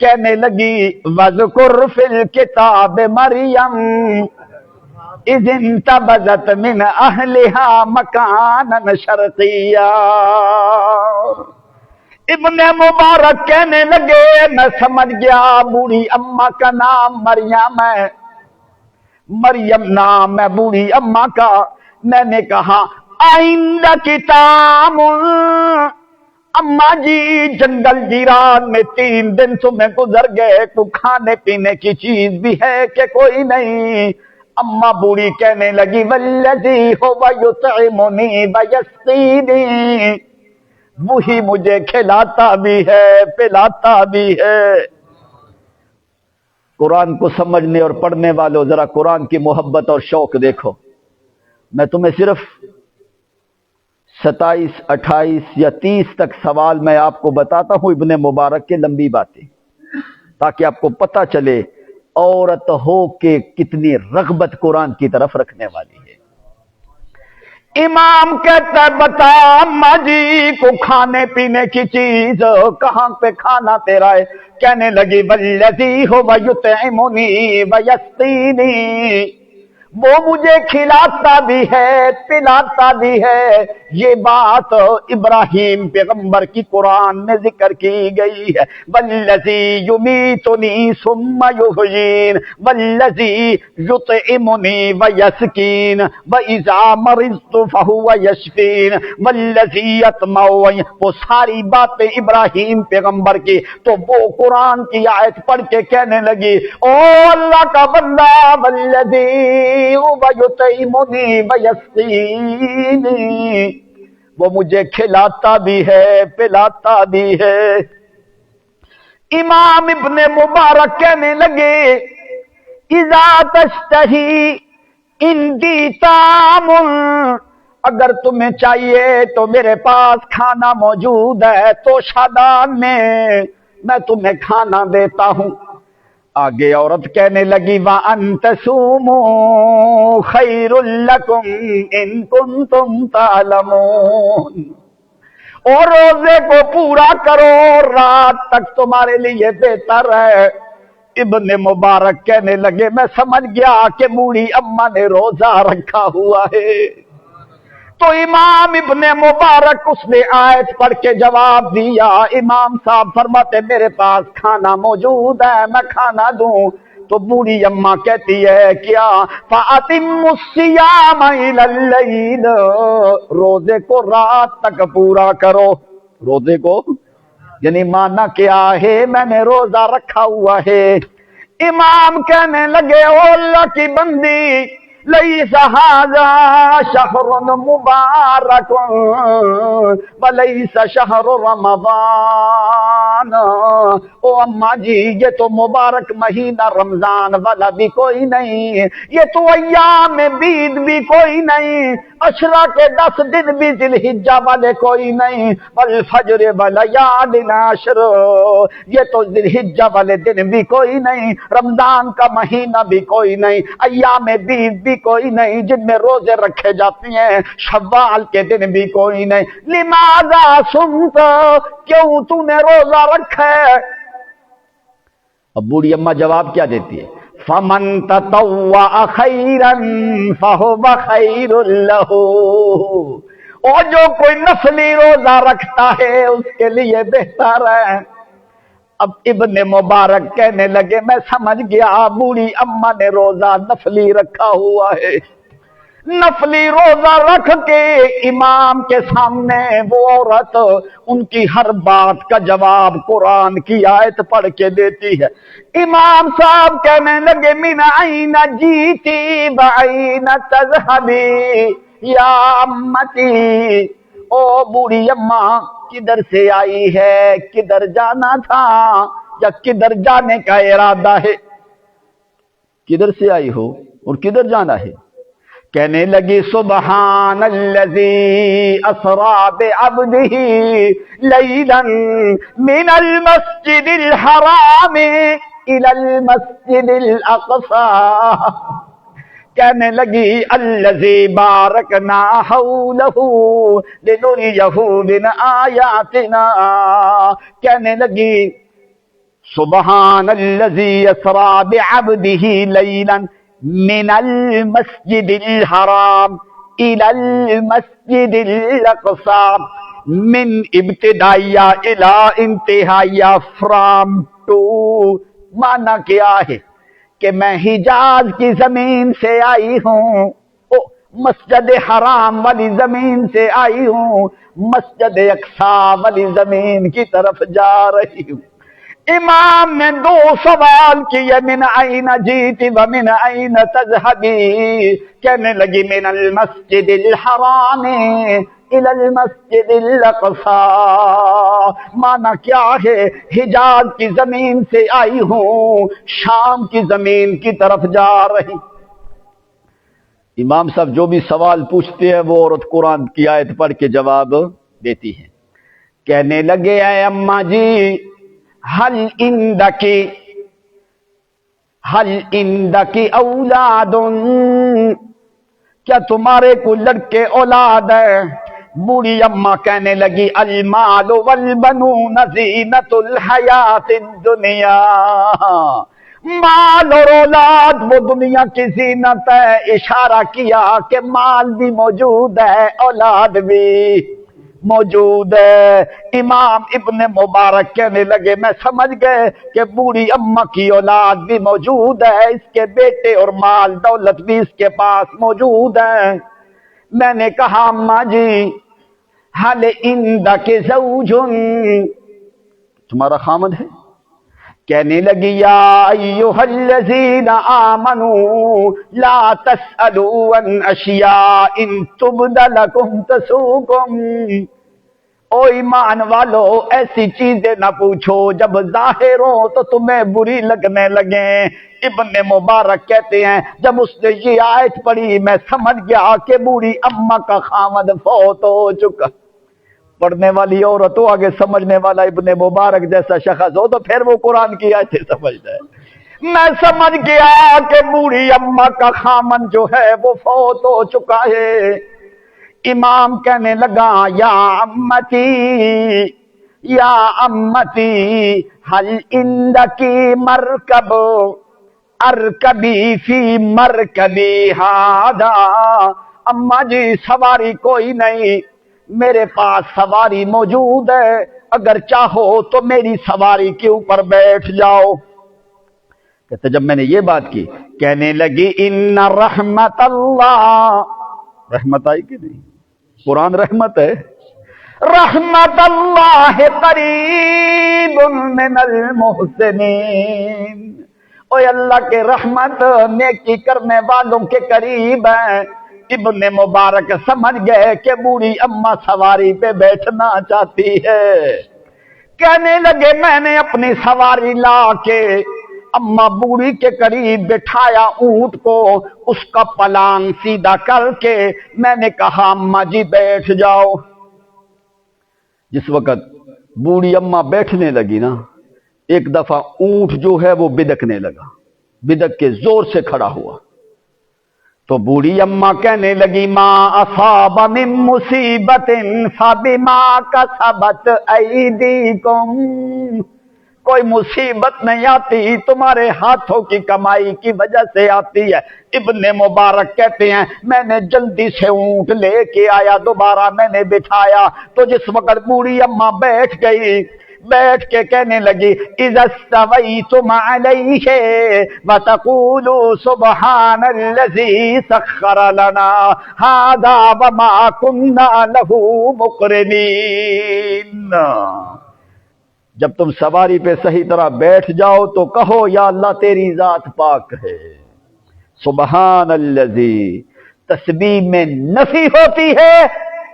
کہنے لگی وذکر فی الکتاب مریم اذ انتبذت من اہلها مکانا شرقیا۔ ابن مبارک کہنے لگے میں سمجھ گیا بوڑھی اماں کا نام مریم ہے، مریم نام ہے بوڑھی اماں کا۔ میں نے کہا آئندہ کتاب، اماں جی جنگل ویران میں 3 دن تمہیں گزر گئے، کوئی کھانے پینے کی چیز بھی ہے کہ کوئی نہیں؟ اماں بوڑھی کہنے لگی والذی هو یطعمنی ویسقینی، وہی مجھے کھلاتا بھی ہے پلاتا بھی ہے۔ قرآن کو سمجھنے اور پڑھنے والوں ذرا قرآن کی محبت اور شوق دیکھو۔ میں تمہیں صرف 27 28 یا 30 تک سوال میں آپ کو بتاتا ہوں ابن مبارک کے، لمبی باتیں، تاکہ آپ کو پتہ چلے عورت ہو کے کتنی رغبت قرآن کی طرف رکھنے والی ہے۔ امام کہتا ہے بتا اما جی کو کھانے پینے کی چیز کہاں پہ کھانا تیرا ہے؟ کہنے لگی والذی هو یطعمنی ویسقینی، وہ مجھے کھلاتا بھی ہے پلاتا بھی ہے۔ یہ بات ابراہیم پیغمبر کی قرآن میں ذکر کی گئی ہے، والذی یمیتنی ثم یحیین والذی یطعمنی ویسقین واذا مرضت فہو یشفین والذی یطمع، وہ ساری باتیں ابراہیم پیغمبر کی۔ تو وہ قرآن کی آیت پڑھ کے کہنے لگی او اللہ کا بندہ والذی وَيُطْعِمُنِي وَيَسْقِينِي، وہ مجھے کھلاتا بھی ہے پلاتا بھی ہے۔ امام ابن مبارک کہنے لگے اذا تشتہی عندی طعام، اگر تمہیں چاہیے تو میرے پاس کھانا موجود ہے تو شادان میں تمہیں کھانا دیتا ہوں۔ آگے عورت کہنے لگی وَأَن تَصُومُوا خَيْرٌ لَكُمْ إِن كُنتُمْ تَعْلَمُونَ، اور روزے کو پورا کرو رات تک تمہارے لیے بہتر ہے۔ ابن مبارک کہنے لگے میں سمجھ گیا کہ بوڑھی اماں نے روزہ رکھا ہوا ہے۔ تو امام ابن مبارک اس نے آیت پڑھ کے جواب دیا، امام صاحب فرماتے میرے پاس کھانا موجود ہے میں کھانا دوں۔ تو بوڑھی اماں کہتی ہے کیا فَأَتِمُّ الصِّيَامَ إِلَى اللَّيْلِ، روزے کو رات تک پورا کرو۔ روزے کو یعنی مانا کیا ہے میں نے روزہ رکھا ہوا ہے۔ امام کہنے لگے او اللہ کی بندی لیس ھذا شہر مبارک ولیس شہر رمضان، او اماں جی یہ تو مبارک مہینہ رمضان والا بھی کوئی نہیں، یہ تو ایام بید بھی کوئی نہیں، عشرہ کے 10 دن بھی ذی الحجہ والے کوئی نہیں، والفجر ولیال عشر، یہ تو ذی الحجہ والے دن بھی کوئی نہیں، رمضان کا مہینہ بھی کوئی نہیں، ایام بید بھی کوئی نہیں جن میں روزے رکھے جاتے ہیں، شوال کے دن بھی کوئی نہیں، لماذا صمت، کیوں تو نے روزہ رکھا ہے؟ اب بوڑھی اماں جواب کیا دیتی ہے فَمَن تَطَوَّعَ خَيْرًا فَهُوَ خَيْرٌ لَهُ، اور جو کوئی نفلی روزہ رکھتا ہے اس کے لیے بہتر ہے۔ اب ابن مبارک کہنے لگے میں سمجھ گیا بوڑھی اماں نے روزہ نفلی رکھا ہوا ہے۔ نفلی روزہ رکھ کے امام کے سامنے وہ عورت ان کی ہر بات کا جواب قرآن کی آیت پڑھ کے دیتی ہے۔ امام صاحب کہنے لگے من عین جیتی بعین تذهبی یا امتی، او بوڑھی اماں کدھر سے آئی ہے، کدھر جانا تھا یا کدھر جانے کا ارادہ ہے؟ کدھر سے آئی ہو اور کدھر جانا ہے؟ کہنے لگی سبحان الذی اسری بعبدہ لیلا من المسجد الحرام الی المسجد الاقصی، کہنے لگی الذی بارکنا حولہ لنریہ من آیاتنا، کہنے لگی سبحان الذی اسری بعبدہ لیلا من المسجد الحرام الى المسجد الاقصی، من ابتدائیہ الى انتہائیہ، فرام ٹو، معنی کیا ہے کہ میں حجاز کی زمین سے آئی ہوں، مسجد حرام والی زمین سے آئی ہوں، مسجد اقصی والی زمین کی طرف جا رہی ہوں۔ امام نے 2 سوال کیے من عین جیتی و من عین تذهبی، کہنے لگی من المسجد الحرام الى المسجد الاقصی، معنی کیا ہے حجاز کی زمین سے آئی ہوں، شام کی زمین کی طرف جا رہی۔ امام صاحب جو بھی سوال پوچھتے ہیں وہ عورت قرآن کی آیت پڑھ کے جواب دیتی ہے۔ کہنے لگے اے اماں جی حل عندکی اولاد، کیا تمہارے کو لڑکے اولاد ہے؟ بوڑھی اماں کہنے لگی المال والبنون زینت الحیات الدنیا، مال اور اولاد وہ دنیا کی زینت ہے۔ اشارہ کیا کہ مال بھی موجود ہے، اولاد بھی موجود ہے۔ امام ابن مبارک کہنے لگے میں سمجھ گئے کہ بوڑھی اماں کی اولاد بھی موجود ہے، اس کے بیٹے اور مال دولت بھی اس کے پاس موجود ہے۔ میں نے کہا اماں جی حل عندک زوج، تمہارا خامد ہے؟ کہنے لگی یا ایھا الذین آمنوا لا تسألوا عن اشیاء ان تبد لکم تسؤکم، او ایمان والو ایسی چیزیں نہ پوچھو جب ظاہر ہو تو تمہیں بری لگنے لگیں۔ ابن مبارک کہتے ہیں جب اس نے یہ آیت پڑھی میں سمجھ گیا کہ بوڑھی اماں کا خامد فوت ہو چکا۔ پڑھنے والی عورت ہو، آگے سمجھنے والا ابن مبارک جیسا شخص ہو تو پھر وہ قرآن کی آیتیں سمجھتا ہے۔ میں سمجھ گیا کہ بوڑھی اماں کا خامن جو ہے وہ فوت ہو چکا ہے۔ امام کہنے لگا یا امتی یا امتی حل عندکی مرکب ارکبی فی مرکبی ھذا، اماں جی سواری کوئی نہیں، میرے پاس سواری موجود ہے، اگر چاہو تو میری سواری کے اوپر بیٹھ جاؤ۔ کہتے جب میں نے یہ بات کی کہنے لگی ان رحمت اللہ، رحمت آئی کہ نہیں؟ قرآن رحمت ہے، رحمت اللہ قریب من المحسنین، اوے اللہ کے رحمت نیکی کرنے والوں کے قریب ہے۔ ابن مبارک سمجھ گئے کہ بوڑھی اماں سواری پہ بیٹھنا چاہتی ہے۔ کہنے لگے میں نے اپنی سواری لا کے اماں بوڑھی کے قریب بٹھایا اونٹ کو، اس کا پلانگ سیدھا کر کے میں نے کہا اماں جی بیٹھ جاؤ۔ جس وقت بوڑھی اماں بیٹھنے لگی نا، ایک دفعہ اونٹ جو ہے وہ بدکنے لگا، بدک کے زور سے کھڑا ہوا تو بوڑھی اماں کہنے لگی ما اصاب من مصیبت فبما کسبت ایدیکم، کوئی مصیبت نہیں آتی تمہارے ہاتھوں کی کمائی کی وجہ سے آتی ہے۔ ابن مبارک کہتے ہیں میں نے جلدی سے اونٹ لے کے آیا، دوبارہ میں نے بٹھایا تو جس وقت بوڑھی اماں بیٹھ گئی، بیٹھ کے کہنے لگی اذا استویتم علیہ وتقولوا سبحان الذی سخر لنا ھذا وما كنا له مقرنین، جب تم سواری پہ صحیح طرح بیٹھ جاؤ تو کہو یا اللہ تیری ذات پاک ہے۔ سبحان الذی، تسبیح میں نفی ہوتی ہے،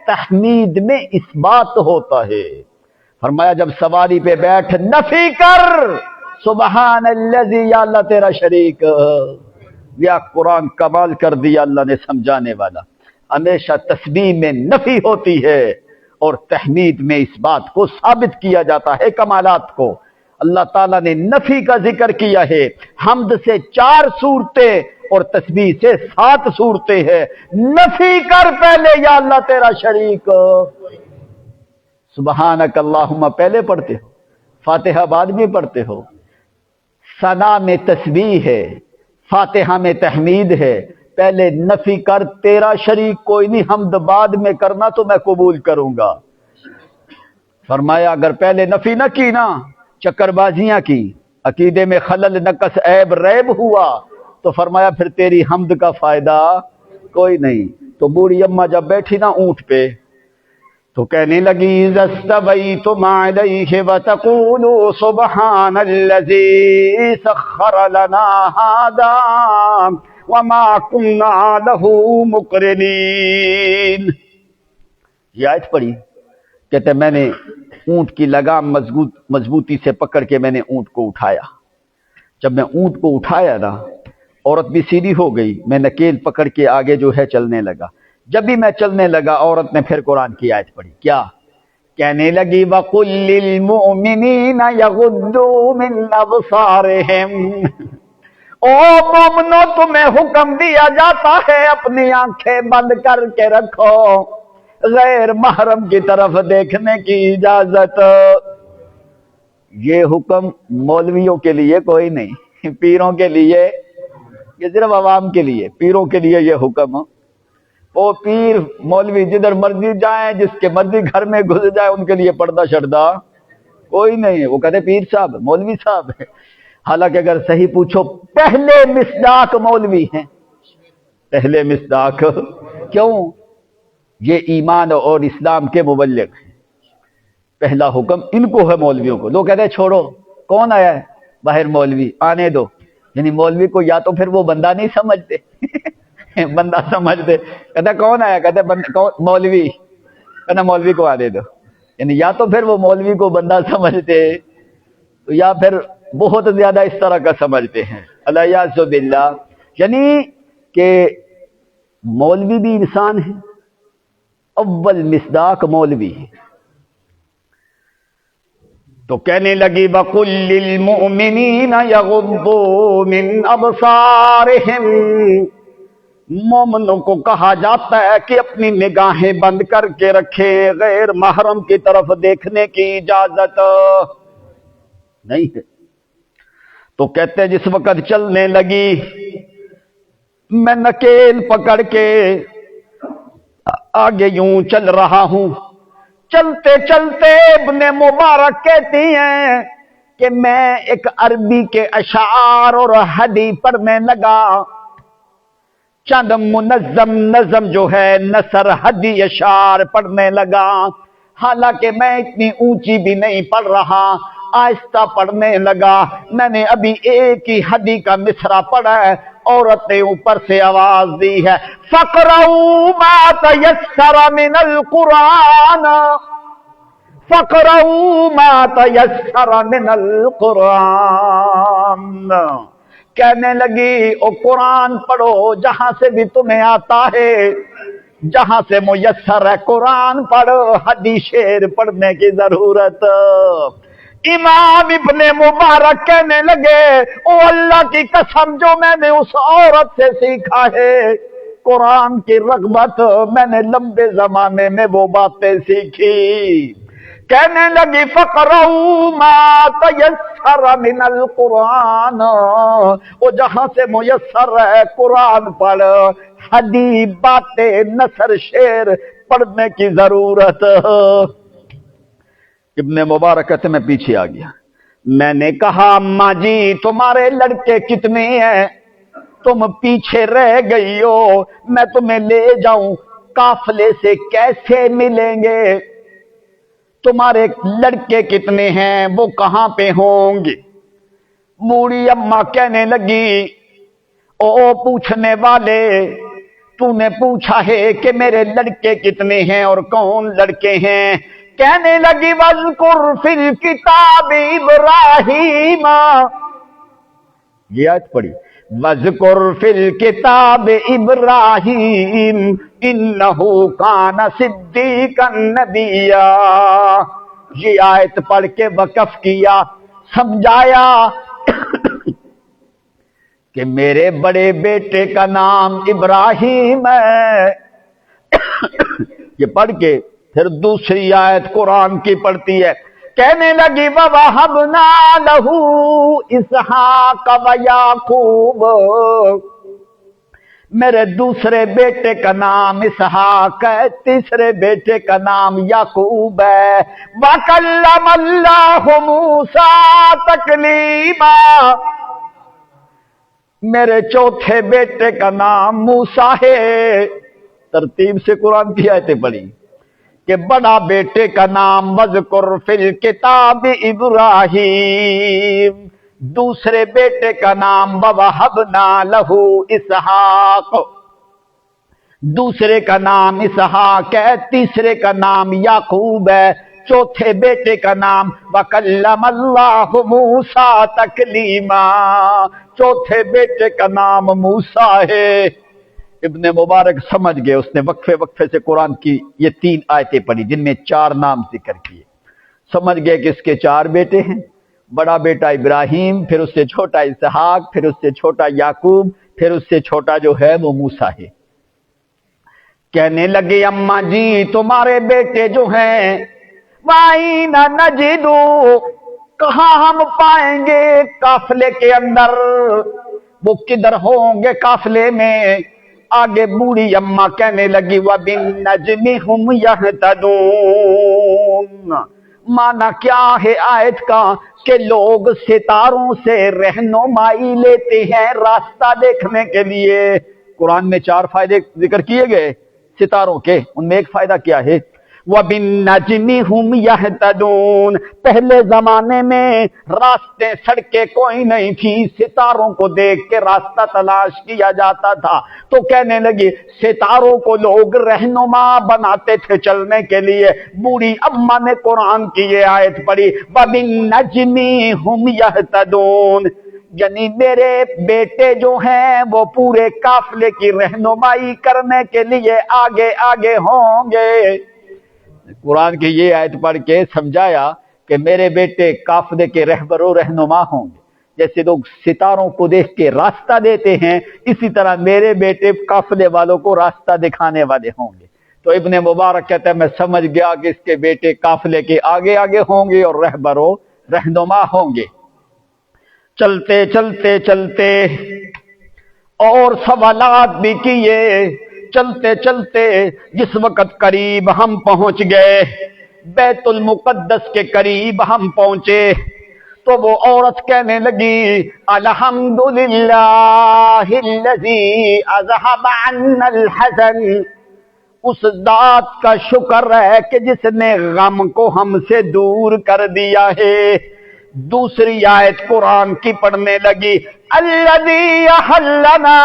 تحمید میں اثبات ہوتا ہے۔ فرمایا جب سواری پہ بیٹھ نفی کر سبحان الذی، یا اللہ تیرا شریک، یا قرآن کمال کر دیا اللہ نے سمجھانے والا۔ ہمیشہ تسبیح میں نفی ہوتی ہے اور تحمید میں اس بات کو ثابت کیا جاتا ہے کمالات کو۔ اللہ تعالیٰ نے نفی کا ذکر کیا ہے، حمد سے 4 صورتیں اور تسبیح سے 7 صورتیں ہیں۔ نفی کر پہلے یا اللہ تیرا شریک، سبحانک اللہم پہلے پڑھتے ہو، فاتحہ بعد میں پڑھتے ہو، ثنا میں تسبیح ہے، فاتحہ میں تحمید ہے، پہلے نفی کر تیرا شریک کوئی نہیں، حمد بعد میں کرنا تو میں قبول کروں گا۔ فرمایا اگر پہلے نفی نہ کی نا، چکر بازیاں کی، عقیدے میں خلل نقص عیب ریب ہوا تو فرمایا پھر تیری حمد کا فائدہ کوئی نہیں۔ تو بوڑھی اماں جب بیٹھی نا اونٹ پہ تو کہنے لگی اذا استویتم علیہ وتقولوا سبحان الذی سخر لنا ھذا وما كنا له مقرنین، یہ آیت پڑھی، کہتے میں نے اونٹ کی لگام مضبوطی سے پکڑ کے میں نے اونٹ کو اٹھایا۔ جب میں اونٹ کو اٹھایا نا، عورت بھی سیدھی ہو گئی، میں نکیل پکڑ کے آگے جو ہے چلنے لگا۔ جب بھی میں چلنے لگا عورت نے پھر قرآن کی آیت پڑھی، کیا کہنے لگی وَقُلْ لِلْمُؤْمِنِينَ يَغُضُّوا مِنْ أَبْصَارِهِمْ، او مومنو تمہیں حکم دیا جاتا ہے اپنی آنکھیں بند کر کے رکھو، غیر محرم کی طرف دیکھنے کی اجازت۔ یہ حکم مولویوں کے لیے کوئی نہیں، پیروں کے لیے، یہ صرف عوام کے لیے، پیروں کے لیے یہ حکم۔ وہ پیر مولوی جدھر مرضی جائیں، جس کے مرضی گھر میں گھس جائے، ان کے لیے پردہ شردہ کوئی نہیں ہے۔ وہ کہتے پیر صاحب، مولوی صاحب، حالانکہ اگر صحیح پوچھو پہلے مصداق مولوی ہیں، پہلے مصداق۔ کیوں؟ یہ ایمان اور اسلام کے مبلغ ہیں، پہلا حکم ان کو ہے مولویوں کو۔ لوگ کہتے ہیں چھوڑو، کون آیا ہے باہر مولوی، آنے دو، یعنی مولوی کو یا تو پھر وہ بندہ نہیں سمجھتے بندہ سمجھتے، کہتا کون آیا، کہتے مولوی، کہنا مولوی کو آنے دو، یعنی یا تو پھر وہ مولوی کو بندہ سمجھتے یا پھر بہت زیادہ اس طرح کا سمجھتے ہیں، الیاذ باللہ۔ یعنی کہ مولوی بھی انسان ہے، اول مصداق مولوی ہے۔ تو کہنے لگی وَقُلْ لِلْمُؤْمِنِينَ يَغُضُّوا مِنْ أَبْصَارِهِمْ، مومنوں کو کہا جاتا ہے کہ اپنی نگاہیں بند کر کے رکھیں، غیر محرم کی طرف دیکھنے کی اجازت نہیں ہے۔ تو کہتے جس وقت چلنے لگی، میں نکیل پکڑ کے آگے یوں چل رہا ہوں، چلتے چلتے ابن مبارک کہتی ہیں کہ میں ایک عربی کے اشعار اور حدیث پڑھنے لگا، چند منظم نظم جو ہے نثر حدیث اشعار پڑھنے لگا، حالانکہ میں اتنی اونچی بھی نہیں پڑھ رہا، آہستہ پڑھنے لگا۔ میں نے ابھی ایک ہی حدیث کا مصرع پڑھا ہے، عورت نے اوپر سے آواز دی ہے فَقْرَؤُوا مَا تَيَسَّرَ مِنَ الْقُرْآنَ، فَقْرَؤُوا مَا تَيَسَّرَ مِنَ الْقُرْآنَ۔ کہنے لگی او قرآن پڑھو جہاں سے بھی تمہیں آتا ہے، جہاں سے میسر ہے قرآن پڑھو، حدیث شعر پڑھنے کی ضرورت۔ امام ابن مبارک کہنے لگے او اللہ کی قسم، جو میں نے اس عورت سے سیکھا ہے قرآن کی رغبت، میں نے لمبے زمانے میں وہ باتیں سیکھی۔ کہنے لگی فَقْرَؤُوا مَا تَيَسَّرَ مِنَ الْقُرْآنَ، وہ جہاں سے میسر ہے قرآن پڑھ، حدیث باتیں نثر شعر پڑھنے کی ضرورت۔ ابن مبارک کہتے میں پیچھے آ گیا، میں نے کہا اماں جی تمہارے لڑکے کتنے ہیں، تم پیچھے رہ گئی ہو، میں تمہیں لے جاؤں، قافلے سے کیسے ملیں گے، تمہارے لڑکے کتنے ہیں، وہ کہاں پہ ہوں گے۔ بوڑھی اماں کہنے لگی او پوچھنے والے، تو نے پوچھا ہے کہ میرے لڑکے کتنے ہیں اور کون لڑکے ہیں؟ کہنے لگی وَاذْكُرْ فِي الْكِتَابِ إِبْرَاهِيمَ، یہ آیت پڑھی وَاذْكُرْ فِي الْكِتَابِ إِبْرَاهِيمَ إِنَّهُ كَانَ صِدِّيقًا نَبِيًّا۔ یہ آیت پڑھ کے وقف کیا، سمجھایا کہ میرے بڑے بیٹے کا نام ابراہیم ہے۔ یہ پڑھ کے پھر دوسری آیت قرآن کی پڑھتی ہے، کہنے لگی وَوَهَبْنَا لَهُ إِسْحَاقَ وَيَعْقُوبَ، میرے دوسرے بیٹے کا نام اسحاق ہے، تیسرے بیٹے کا نام یعقوب ہے۔ وَكَلَّمَ اللَّهُ مُوسَىٰ تَكْلِیمًا، میرے چوتھے بیٹے کا نام موسیٰ ہے۔ ترتیب سے قرآن کی آیتیں پڑھی کہ بڑا بیٹے کا نام وَاذْكُرْ فِي الْكِتَابِ إِبْرَاهِيمَ، دوسرے بیٹے کا نام وَوَهَبْنَا لَهُ إِسْحَاقَ، دوسرے کا نام اسحاق ہے، تیسرے کا نام یعقوب ہے، چوتھے بیٹے کا نام وَكَلَّمَ اللَّهُ مُوسَىٰ تَكْلِیمًا، چوتھے بیٹے کا نام موسیٰ ہے۔ ابن مبارک سمجھ گئے، اس نے وقفے وقفے سے قرآن کی یہ 3 آیتیں پڑھی جن میں 4 نام ذکر کیے، سمجھ گئے کہ اس کے 4 بیٹے ہیں بڑا بیٹا ابراہیم، پھر اس سے چھوٹا اسحاق، پھر اس سے چھوٹا یعقوب، پھر اس سے چھوٹا جو ہے وہ موسیٰ ہے۔ کہنے لگے اماں جی تمہارے بیٹے جو ہیں وَأَيْنَ نَجِدُ، کہاں ہم پائیں گے قافلے کے اندر، وہ کدھر ہوں گے قافلے میں؟ آگے بوڑھی اماں کہنے لگی وَبِالنَّجْمِ هُمْ يَهْتَدُونَ، مانا کیا ہے آیت کا کہ لوگ ستاروں سے رہنمائی لیتے ہیں راستہ دیکھنے کے لیے۔ قرآن میں 4 فائدے ذکر کیے گئے ستاروں کے، ان میں ایک فائدہ کیا ہے؟ وَبِالنَّجْمِ هُمْ يَهْتَدُونَ، پہلے زمانے میں راستے سڑکیں کوئی نہیں تھی، ستاروں کو دیکھ کے راستہ تلاش کیا جاتا تھا، تو کہنے لگی ستاروں کو لوگ رہنما بناتے تھے چلنے کے لیے۔ بوڑھی اماں نے قرآن کی یہ آیت پڑھی وَبِالنَّجْمِ هُمْ يَهْتَدُونَ، یعنی میرے بیٹے جو ہیں وہ پورے قافلے کی رہنمائی کرنے کے لیے آگے آگے ہوں گے۔ قرآن کی یہ آیت پڑھ کے سمجھایا کہ میرے بیٹے قافلے کے رہبر و رہنما ہوں گے، جیسے لوگ ستاروں کو دیکھ کے راستہ دیتے ہیں اسی طرح میرے بیٹے قافلے والوں کو راستہ دکھانے والے ہوں گے۔ تو ابن مبارک کہتا ہے میں سمجھ گیا کہ اس کے بیٹے قافلے کے آگے آگے ہوں گے اور رہبر و رہنما ہوں گے۔ چلتے چلتے چلتے اور سوالات بھی کیے، چلتے چلتے جس وقت قریب ہم پہنچ گئے، بیت المقدس کے قریب ہم پہنچے، تو وہ عورت کہنے لگی الحمدللہ الذی اذھب عنا الحزن، اس ذات کا شکر ہے کہ جس نے غم کو ہم سے دور کر دیا ہے۔ دوسری آیت قرآن کی پڑھنے لگی الذی احلنا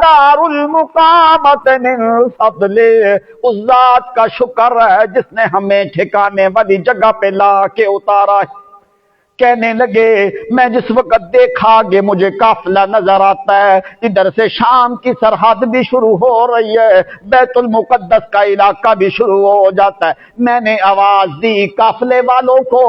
دار المقامت من فضلہ، اس ذات کا شکر ہے جس نے ہمیں ٹھکانے والی جگہ پہ لا کے اتارا ہے۔ کہنے لگے میں جس وقت دیکھا کہ مجھے قافلہ نظر آتا ہے، ادھر سے شام کی سرحد بھی شروع ہو رہی ہے، بیت المقدس کا علاقہ بھی شروع ہو جاتا ہے، میں نے آواز دی قافلے والوں کو،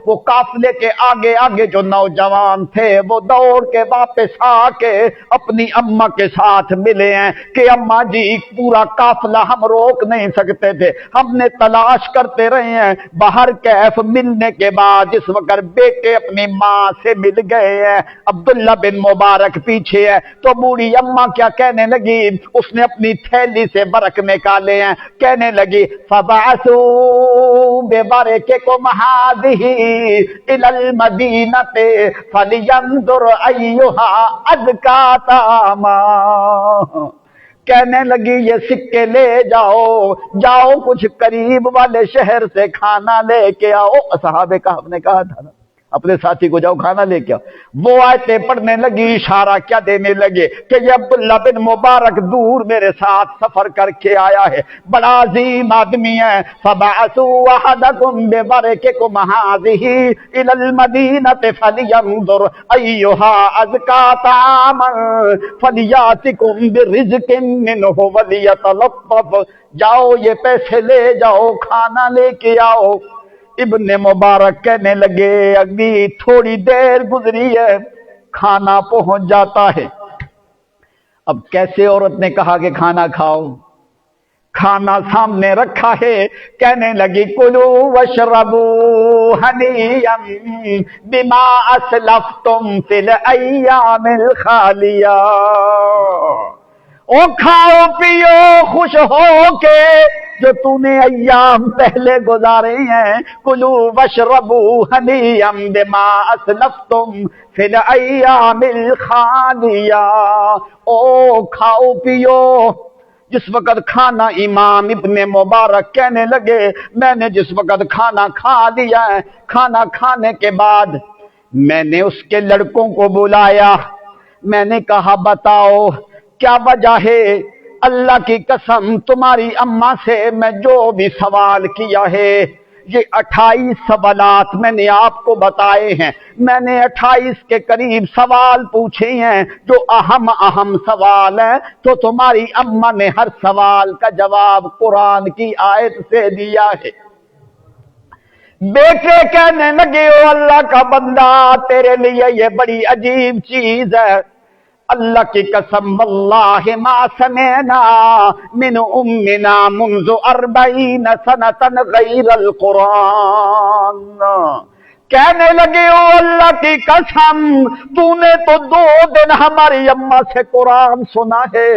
وہ قافلے کے آگے آگے جو نوجوان تھے وہ دوڑ کے واپس آ کے اپنی اماں کے ساتھ ملے ہیں کہ اماں جی پورا قافلہ ہم روک نہیں سکتے تھے، ہم نے تلاش کرتے رہے ہیں، باہر کیف ملنے کے بعد جس وقت بیٹے اپنی ماں سے مل گئے ہیں، عبداللہ بن مبارک پیچھے ہے، تو بوڑھی اماں کیا کہنے لگی، اس نے اپنی تھیلی سے برک نکالے ہیں، کہنے لگی فَبَعَثُوا بِبَرْكِكُمْ هَٰذِهِ إِلَى الْمَدِينَةِ فَلْيَنظُرْ أَيُّهَا أَزْكَىٰ طَعَامًا، کہنے لگی یہ سکے لے جاؤ، جاؤ کچھ قریب والے شہر سے کھانا لے کے آؤ۔ صحابہ کہف نے کہا تھا نا اپنے ساتھی کو جاؤ کھانا لے کے آؤ، وہ آیتیں پڑھنے لگی، اشارہ کیا دینے لگے کہ یہ عبداللہ بن مبارک دور میرے ساتھ سفر کر کے آیا ہے، بڑا عظیم آدمی ہے۔ فَبَعَثُوا أَحَدَكُمْ بِبَرْكِكُمْ هَٰذِهِ إِلَى الْمَدِينَةِ فَلْيَنظُرْ أَيُّهَا أَزْكَىٰ طَعَامًا فَلْيَأْتِكُمْ بِرِزْقٍ مِّنْهُ وَلْيَتَلَطَّفْ، جاؤ یہ پیسے لے جاؤ کھانا لے کے آؤ۔ ابن مبارک کہنے لگے ابھی تھوڑی دیر گزری ہے کھانا پہنچ جاتا ہے۔ اب کیسے عورت نے کہا کہ کھانا کھاؤ، کھانا سامنے رکھا ہے، کہنے لگی کلوا واشربوا ہنیئا بما اسلفتم فی الایام الخالیہ، او کھاؤ پیو خوش ہو کے جو تو نے ایام پہلے گزارے ہیں، کلو واشربوا ہنیئا بما اسلفتم فی الایام الخالیہ، او کھاؤ پیو۔ جس وقت کھانا امام ابن مبارک کہنے لگے میں نے جس وقت کھانا کھا لیا ہے، کھانا کھانے کے بعد میں نے اس کے لڑکوں کو بلایا، میں نے کہا بتاؤ کیا وجہ ہے؟ اللہ کی قسم تمہاری اماں سے میں جو بھی سوال کیا ہے یہ 28 سوالات میں نے آپ کو بتائے ہیں، میں نے 28 کے قریب سوال پوچھے ہیں جو اہم سوال ہیں، تو تمہاری اماں نے ہر سوال کا جواب قرآن کی آیت سے دیا ہے۔ بیٹے کہنے لگے او اللہ کا بندہ تیرے لیے یہ بڑی عجیب چیز ہے، اللہ کی قسم واللہ ما سمعنا من امنا منذ 40 سنة غیر القرآن۔ کہنے لگے او اللہ کی قسم تو نے تو 2 دن ہماری اماں سے قرآن سنا ہے،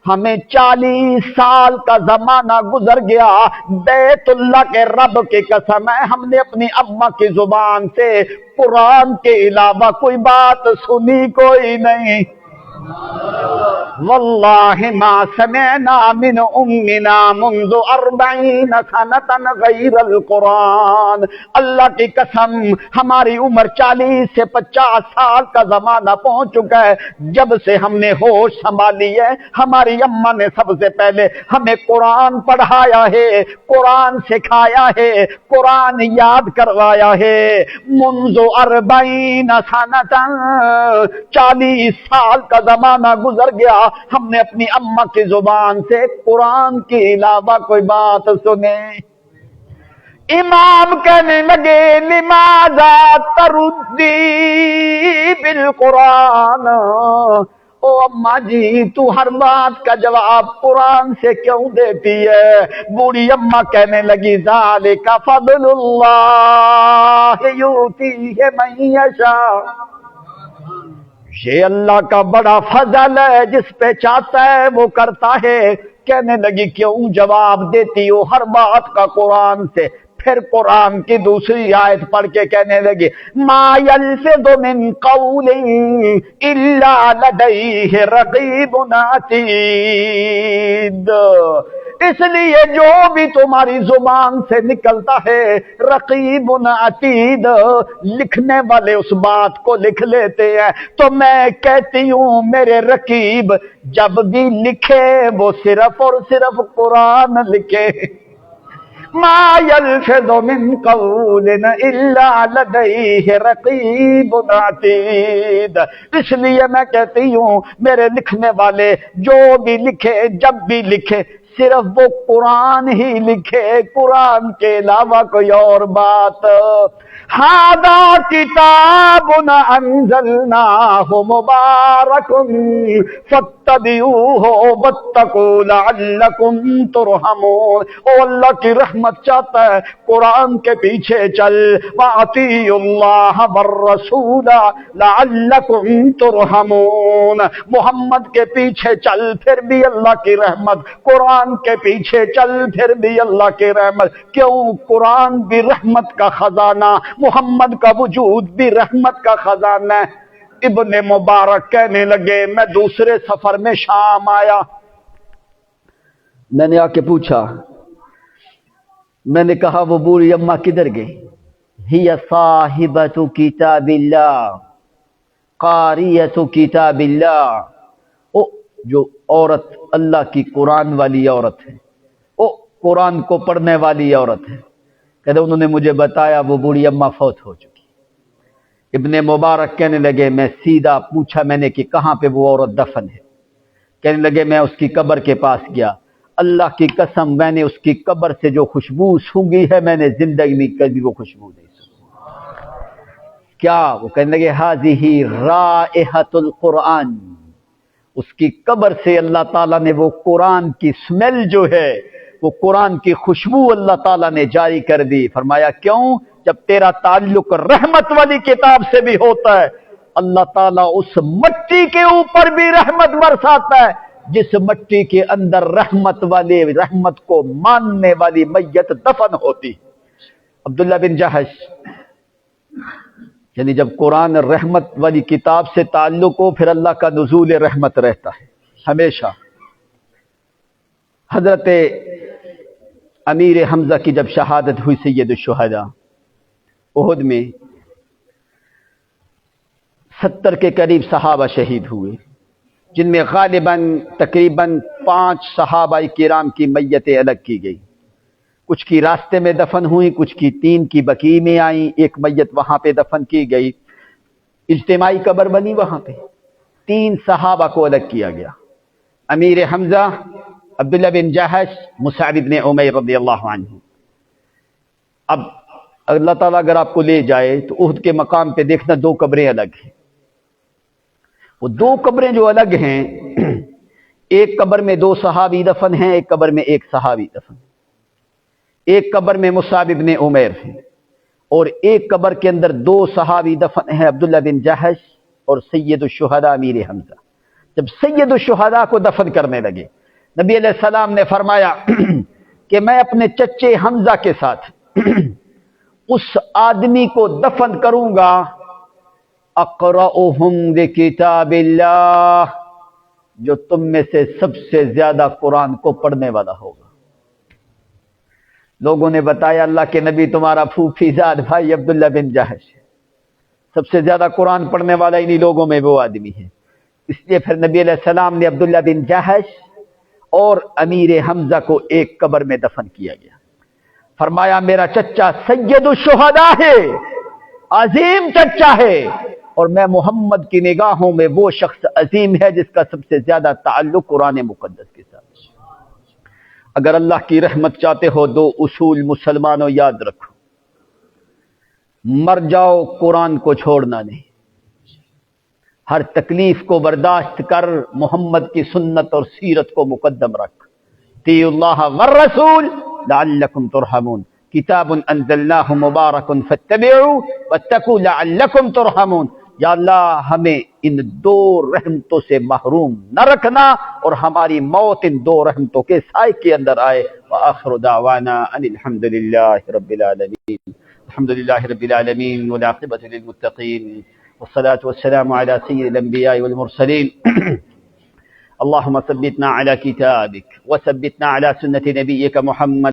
ہمیں 40 سال کا زمانہ گزر گیا، بیت اللہ کے رب کی قسم ہے ہم نے اپنی اماں کی زبان سے قرآن کے علاوہ کوئی بات سنی کوئی نہیں۔ واللہ ما سمعنا من امنا منذ 40 سنة غیر القرآن، اللہ کی قسم ہماری عمر 40 سے 50 سال کا زمانہ پہنچ چکا ہے، جب سے ہم نے ہوش سنبھالی ہے ہماری اماں نے سب سے پہلے ہمیں قرآن پڑھایا ہے، قرآن سکھایا ہے، قرآن یاد کروایا ہے۔ منذ 40 سنة 40 سال کا زمانہ گزر گیا، ہم نے اپنی اماں کی زبان سے قرآن کے علاوہ کوئی بات سنے۔ امام کہنے لگے لماذا تردی بالقرآن، او اماں جی تو ہر بات کا جواب قرآن سے کیوں دیتی ہے؟ بوڑھی اماں کہنے لگی ذالک فضل اللہ یؤتیہ من یشاء، یہ اللہ کا بڑا فضل ہے، جس پہ چاہتا ہے وہ کرتا ہے۔ کہنے لگی کیوں جواب دیتی ہو ہر بات کا قرآن سے؟ پھر قرآن کی دوسری آیت پڑھ کے کہنے لگی ما یلفظ من قول الا لدیہ رقیب عتید، اس لیے جو بھی تمہاری زبان سے نکلتا ہے رقیب عتید، لکھنے والے اس بات کو لکھ لیتے ہیں۔ تو میں کہتی ہوں میرے رقیب جب بھی لکھے وہ صرف اور صرف قرآن لکھے۔ ما یلفظ من قول الا لدیہ رقیب عتید، اس لیے میں کہتی ہوں میرے لکھنے والے جو بھی لکھے جب بھی لکھے صرف وہ قرآن ہی لکھے، قرآن کے علاوہ کوئی اور بات۔ ھذا کتاب انزلناہ مبارک فاتبعوہ واتقوا لعلکم ترحمون، او اللہ کی رحمت چاہتا ہے قرآن کے پیچھے چل، واطیعوا اللہ والرسول لعلکم ترحمون، محمد کے پیچھے چل پھر بھی اللہ کی رحمت، قرآن کے پیچھے چل پھر بھی اللہ کی رحمت۔ کیوں؟ قرآن بھی رحمت کا خزانہ، محمد کا وجود بھی رحمت کا خزانہ ہے۔ ابن مبارک کہنے لگے میں دوسرے سفر میں شام آیا، میں نے آ کے پوچھا، میں نے کہا وہ بوڑھی اماں کدھر گئی؟ ہی صاحبۃ کتاب اللہ قاریۃ کتاب اللہ، او جو عورت اللہ کی قرآن والی عورت ہے، او قرآن کو پڑھنے والی عورت ہے۔ کہتے انہوں نے مجھے بتایا وہ بوڑھی اماں فوت ہو چکی۔ ابن مبارک کہنے لگے میں سیدھا پوچھا میں نے کہ کہاں پہ وہ عورت دفن ہے؟ کہنے لگے میں اس کی قبر کے پاس گیا، اللہ کی قسم میں نے اس کی قبر سے جو خوشبو سونگھی ہے میں نے زندگی میں کبھی وہ خوشبو نہیں سونگھی۔ کیا؟ وہ کہنے لگے ھذہ رائحۃ القرآن، اس کی قبر سے اللہ تعالیٰ نے وہ قرآن کی سمیل جو ہے، وہ قرآن کی خوشبو اللہ تعالیٰ نے جاری کر دی۔ فرمایا کیوں؟ جب تیرا تعلق رحمت والی کتاب سے بھی ہوتا ہے اللہ تعالیٰ اس مٹی کے اوپر بھی رحمت برساتا ہے جس مٹی کے اندر رحمت والے رحمت کو ماننے والی میت دفن ہوتی۔ عبداللہ بن جہش، یعنی جب قرآن رحمت والی کتاب سے تعلق ہو پھر اللہ کا نزول رحمت رہتا ہے ہمیشہ۔ حضرت امیر حمزہ کی جب شہادت ہوئی سید الشہداء احد میں 70 کے قریب صحابہ شہید ہوئے، جن میں غالباً تقریباً 5 صحابہ کرام کی میتیں الگ کی گئی، کچھ کی راستے میں دفن ہوئی، کچھ کی 3 کی بقیع میں آئیں، ایک میت وہاں پہ دفن کی گئی، اجتماعی قبر بنی وہاں پہ، 3 صحابہ کو الگ کیا گیا، امیر حمزہ، عبداللہ بن جہش، مصعب بن عمیر رضی اللہ عنہ۔ اب اللہ تعالیٰ اگر آپ کو لے جائے تو احد کے مقام پہ دیکھنا 2 قبریں الگ ہیں. وہ 2 قبریں جو الگ ہیں، ایک قبر میں 2 صحابی دفن ہیں، ایک قبر میں 1 صحابی دفن. ایک قبر میں مصعب ابن عمیر ہیں اور ایک قبر کے اندر 2 صحابی دفن ہیں، عبداللہ بن جہش اور سید الشہداء امیر حمزہ. جب سید الشہداء کو دفن کرنے لگے، نبی علیہ السلام نے فرمایا کہ میں اپنے چچے حمزہ کے ساتھ اس آدمی کو دفن کروں گا اقرأہم بکتاب اللہ، جو تم میں سے سب سے زیادہ قرآن کو پڑھنے والا ہوگا. لوگوں نے بتایا اللہ کے نبی تمہارا پھوپھی زاد بھائی عبداللہ بن جہش ہے، سب سے زیادہ قرآن پڑھنے والا انہی لوگوں میں وہ آدمی ہے. اس لیے پھر نبی علیہ السلام نے عبداللہ بن جہش اور امیر حمزہ کو ایک قبر میں دفن کیا گیا. فرمایا میرا چچا سید الشہداء ہے، عظیم چچا ہے، اور میں محمد کی نگاہوں میں وہ شخص عظیم ہے جس کا سب سے زیادہ تعلق قرآن مقدس کے ساتھ. اگر اللہ کی رحمت چاہتے ہو 2 اصول مسلمانوں یاد رکھو. مر جاؤ قرآن کو چھوڑنا نہیں، ہر تکلیف کو برداشت کر محمد کی سنت اور سیرت کو مقدم رکھ. اطیعوا اللہ والرسول لعلکم ترحمون، کتاب انزلناہ مبارک فاتبعوا واتقوا لعلکم ترحمون. یا اللہ ہمیں ان 2 رحمتوں سے محروم نہ رکھنا اور ہماری موت ان 2 رحمتوں کے سائے کے اندر آئے. وآخر دعوانا ان الحمد للہ رب العالمین. الحمد للہ رب العالمین والعاقبۃ للمتقین والصلاة والسلام على سید الانبیاء والمرسلین. اللهم ثبتنا على كتابك وثبتنا على سنة نبيك محمد